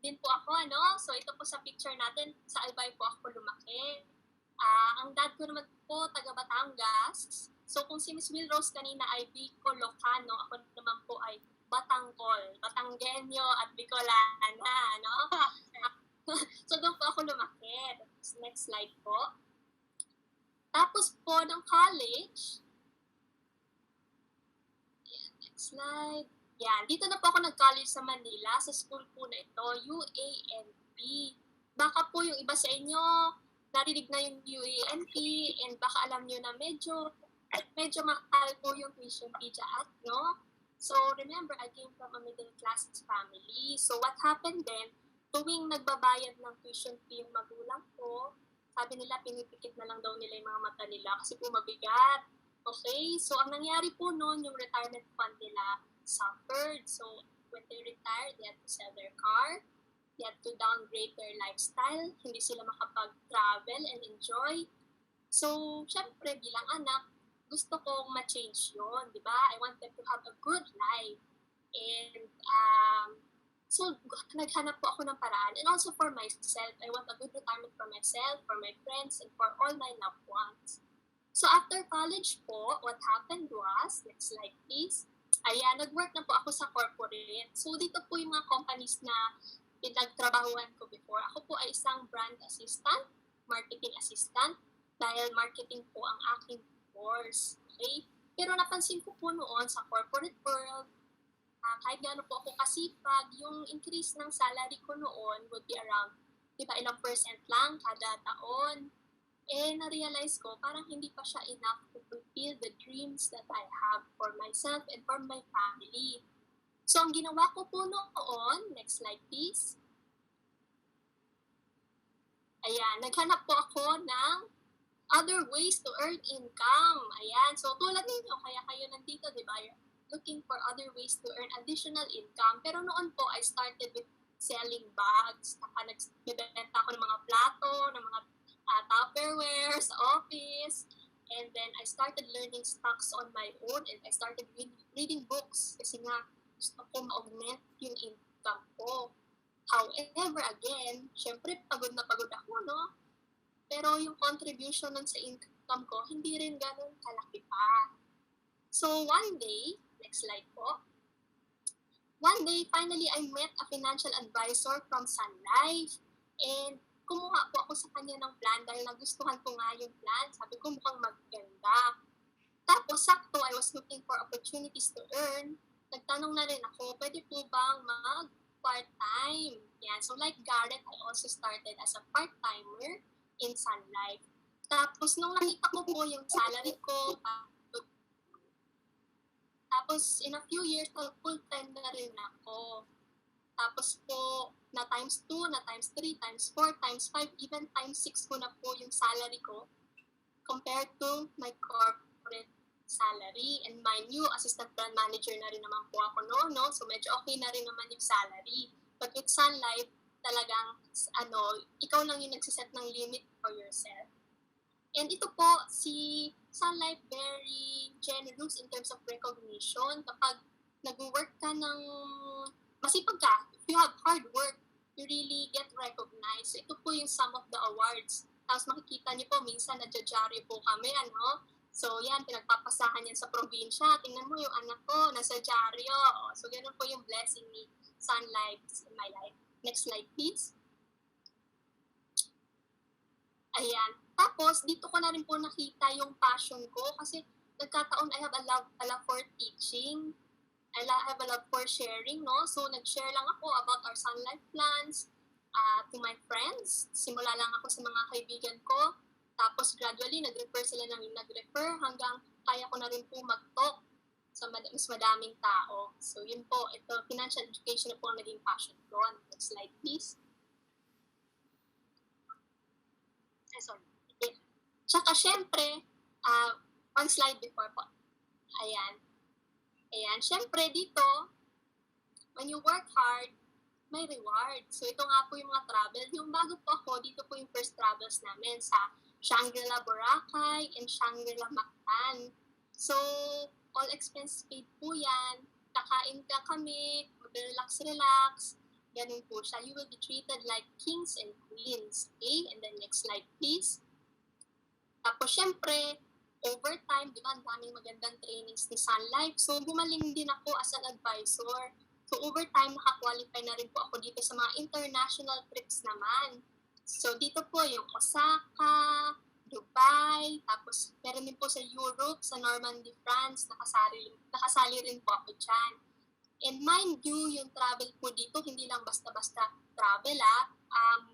din po ako, So ito po sa picture natin, sa Albay po ako lumaki. Ang dad ko naman po, taga Batangas. So kung si Miss Will Rose kanina ay Bicolocano, ako naman po ay Batangkol, Batanggenyo at Bicolana, So doon po ako lumaki. Next slide po. Tapos po ng college, next slide. Yan, dito na po ako nag-college sa Manila, sa school po na ito, UANP. Baka po yung iba sa inyo, narinig na yung UANP, and baka alam nyo na medyo mahal po yung tuition fee dyan, no? So, remember, I came from a middle-class family. So, what happened then, tuwing nagbabayad ng tuition fee yung magulang ko, sabi nila, pinipikit na lang daw nila yung mga mata nila kasi po mabigat. Okay? So, ang nangyari po noon, yung retirement fund nila suffered. So, when they retire, they had to sell their car, they had to downgrade their lifestyle, hindi sila makapag-travel and enjoy. So, syempre, bilang anak, gusto kong ma-change yun, di ba? I want them to have a good life. And, so, naghanap po ako ng paraan. And also for myself, I want a good retirement for myself, for my friends, and for all my loved ones. So, after college po, what happened was, next slide please, ayan, nag-work na po ako sa corporate. So, dito po yung mga companies na pinagtrabahuan ko before. Ako po ay isang brand assistant, marketing assistant, dahil marketing po ang aking course. Okay? Pero napansin ko po noon sa corporate world, kahit gaano po ako kasipag, yung increase ng salary ko noon would be around, di ba, ilang percent lang kada taon. Eh, na-realize ko, parang hindi pa siya enough to fulfill the dreams that I have for myself and for my family. So, ang ginawa ko po noon, next slide please. Ayan, naghanap po ako ng other ways to earn income. Ayan, so tulad ninyo, kaya kayo nandito, di ba? Looking for other ways to earn additional income. Pero noon po, I started with selling bags. Nagbebenta ako ng mga plato, ng mga Tupperware sa office. And then I started learning stocks on my own and I started reading books kasi nga gusto ko ma-augment yung income ko. However, again, syempre pagod na pagod ako, no? Pero yung contribution nun sa income ko, hindi rin ganun kalaki pa. So one day, next slide po. One day, finally, I met a financial advisor from Sun Life. And kumuha po ako sa kanya ng plan dahil nagustuhan ko nga yung plan. Sabi ko mukhang maganda. Tapos sakto, I was looking for opportunities to earn. Nagtanong na rin ako, pwede po bang mag-part-time? Yan. So like Garett, I also started as a part-timer in Sun Life. Tapos nung nakita ko po yung salary ko, tapos in a few years, full-time na rin ako. Tapos po, na times 2, na times 3, times 4, times 5, even times 6 ko na po yung salary ko compared to my corporate salary. And mind you, assistant brand manager na rin naman po ako noon, no? So medyo okay na rin naman yung salary. But with Sun Life, talagang, ikaw lang yung nagsiset ng limit for yourself. And ito po, si Sun Life very generous in terms of recognition. Kapag nag-work ka ng masipag ka, if you have hard work, you really get recognized. So ito po yung some of the awards. Tapos makikita niyo po, minsan nadyadyaryo po kami, ano? So yan, pinagpapasahan yan sa probinsya. Tingnan mo yung anak ko, nasa dyaryo. So ganun po yung blessing ni Sun Life in my life. Next slide, please. Ayan. Tapos, dito ko na rin po nakita yung passion ko kasi nagkataon I have a love for teaching. I have a love for sharing, no? So, nag-share lang ako about our Sun Life plans to my friends. Simula lang ako sa mga kaibigan ko. Tapos, gradually, nag-refer sila ng nag-refer hanggang kaya ko na rin po mag-talk sa mas madaming tao. So, yun po. Ito, financial education na po ang naging passion ko. Next slide, please. Sorry. Tsaka syempre, one slide before po. Ayan. Ayan. Syempre dito, when you work hard, may reward. So ito nga po yung mga travel. Yung bago po ako, dito po yung first travels namin sa Shangri-La Boracay and Shangri-La Mactan. So, all expense paid po yan. Kakain ka kami, mag-relax. Ganun po siya. You will be treated like kings and queens. Okay? And then next slide, please. Tapos, syempre, overtime, di ba, ang daming magandang trainings ni Sun Life. So, bumaling din ako as an advisor. So, overtime, nakakwalify na rin po ako dito sa mga international trips naman. So, dito po yung Osaka, Dubai, tapos meron din po sa Europe, sa Normandy, France, nakasali rin po ako dyan. And mind you, yung travel po dito, hindi lang basta-basta travel,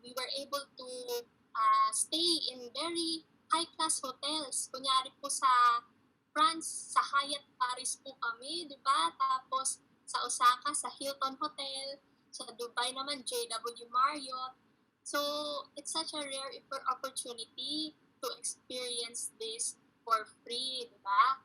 we were able to stay in very high-class hotels. Kunyari po sa France, sa Hyatt Paris po kami, di ba? Tapos sa Osaka, sa Hilton Hotel. Sa Dubai naman, JW Marriott. So, it's such a rare opportunity to experience this for free, di ba?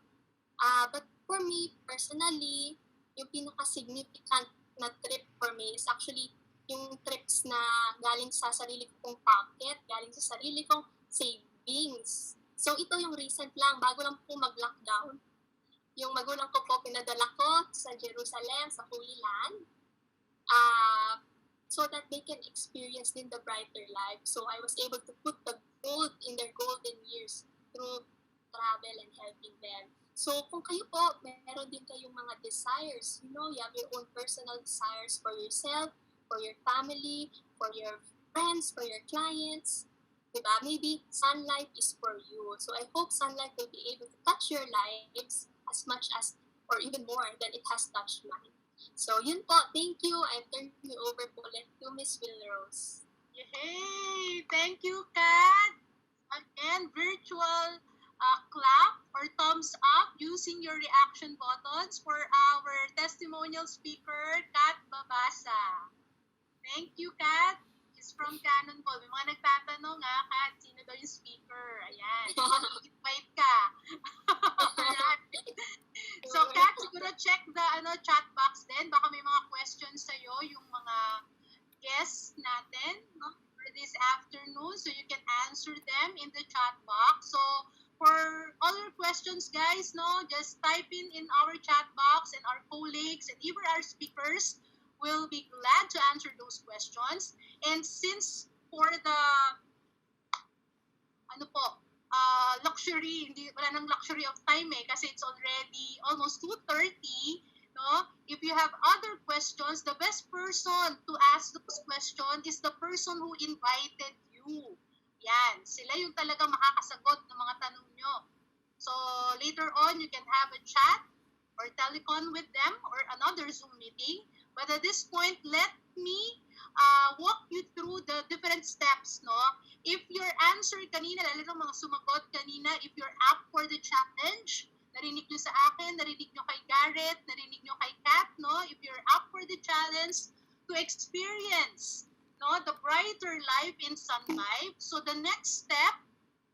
But for me, personally, yung pinaka-significant na trip for me is actually yung trips na galing sa sarili kong pocket, galing sa sarili kong savings. So ito yung recent lang, bago lang po mag-lockdown. Yung magulang ko po, pinadala ko sa Jerusalem, sa Holy Land, so that they can experience din the brighter life. So I was able to put the gold in their golden years through travel and helping them. So kung kayo po, meron din kayong mga desires, you know, you have your own personal desires for yourself, for your family, for your friends, for your clients, diba? Maybe Sun Life is for you. So I hope Sun Life will be able to touch your lives as much as, or even more than it has touched mine. So yun po, thank you. I turn you over po ulit to Miss Wilrose. Yay! Thank you, Kat. Again, virtual clap or thumbs up using your reaction buttons for our testimonial speaker, Kat Babasa. Thank you, Kat. She's from Cannonball. May mga nagtatanong Kat, sino daw yung speaker? Ayan. I-invite ka. So, Kat, siguro check the chat box din. Baka may mga questions sa'yo, yung mga guests natin, no, for this afternoon. So, you can answer them in the chat box. So, for all your questions, guys, no, just type in our chat box, and our colleagues and even our speakers will be glad to answer those questions. And since for the luxury, wala nang luxury of time kasi it's already almost 2:30, no? If you have other questions, the best person to ask those questions is the person who invited you. Yan, sila yung talaga makakasagot ng mga tanong nyo. So later on, you can have a chat or telecon with them or another Zoom meeting. But at this point, let me walk you through the different steps, no? If your answer kanina, lalo ng mga sumagot kanina, if you're up for the challenge, narinig nyo sa akin, narinig nyo kay Garett, narinig nyo kay Kat, no? If you're up for the challenge to experience, no, the brighter life in Sun Life, so the next step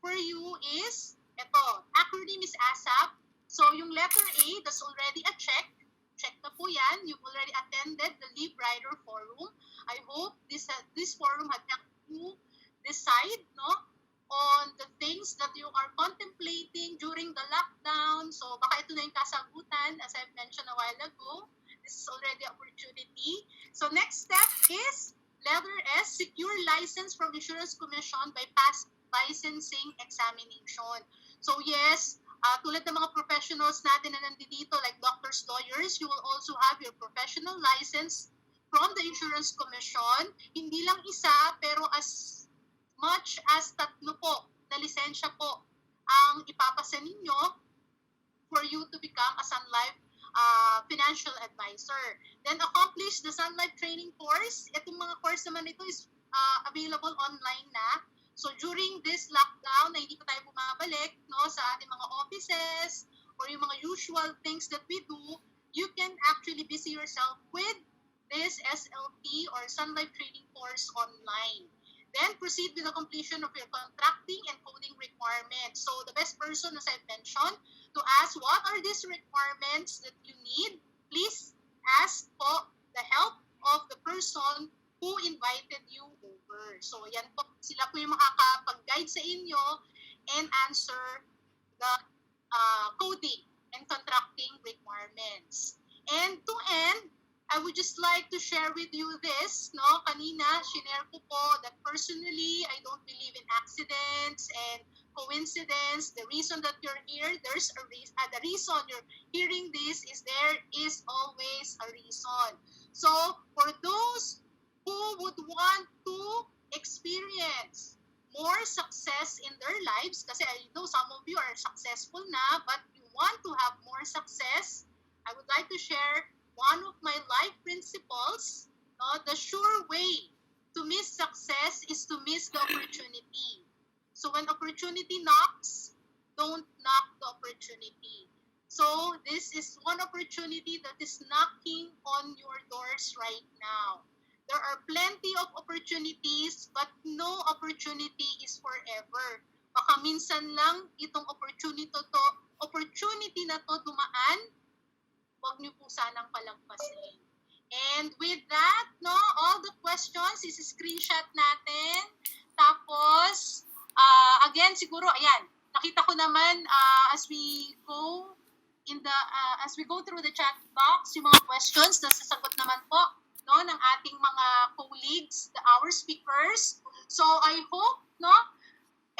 for you is, ito, acronym is ASAP. So yung letter A, that's already a check. Check na po yan. You've already attended the Live Brighter Forum. I hope this forum had helped you decide, no, on the things that you are contemplating during the lockdown. So baka ito na yung kasagutan, as I've mentioned a while ago. This is already an opportunity. So next step is letter S, secure license from Insurance Commission by past licensing examination. So yes, tulad ng mga professionals natin na nandito, like doctors, lawyers, you will also have your professional license from the Insurance Commission. Hindi lang isa, pero as much as 3 po na lisensya po ang ipapasa ninyo for you to become a Sun Life financial advisor. Then accomplish the Sun Life training course. Itong mga course naman ito is available online na. So during this lockdown na hindi pa tayo bumabalik, no, sa ating mga offices or yung mga usual things that we do, you can actually busy yourself with this SLP or Sun Life training course online. Then proceed with the completion of your contracting and coding requirements. So the best person, as I've mentioned, to ask what are these requirements that you need, please ask po the help of the person who invited you over. So yan po, sila po yung makakapag-guide sa inyo and answer the coding and contracting requirements. And to end, I would just like to share with you this, no? Kanina, shinare ko po that personally, I don't believe in accidents and coincidence. The reason that you're here, there's a reason. The reason you're hearing this is there is always a reason. So, for those who would want to experience more success in their lives, kasi I know some of you are successful na, but you want to have more success, I would like to share one of my life principles. No? The sure way to miss success is to miss the opportunity. So when opportunity knocks, don't knock the opportunity. So this is one opportunity that is knocking on your doors right now. There are plenty of opportunities, but no opportunity is forever. Baka minsan lang itong opportunity na to dumaan, huwag niyo po sanang palagpasin. And with that, no, all the questions is screenshot natin. Tapos, again, siguro, ayan, nakita ko naman as we go through the chat box, yung mga questions na sasagot naman po no ng ating mga colleagues, our speakers. So I hope no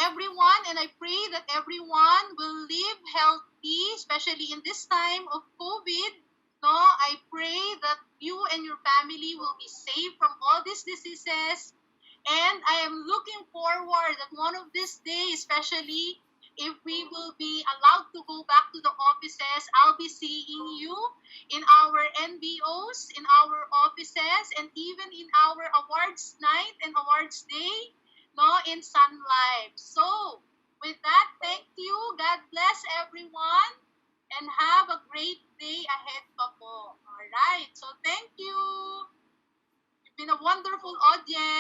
everyone, and I pray that everyone will live healthy, especially in this time of COVID. No, I pray that you and your family will be safe from all these diseases. And I am looking forward that one of these days, especially if we will be allowed to go back to the offices, I'll be seeing you in our NBOs, in our offices, and even in our awards night and awards day, no, in Sun Life. So, with that, thank you. God bless everyone and have a great day ahead pa po. Alright, so thank you. You've been a wonderful audience.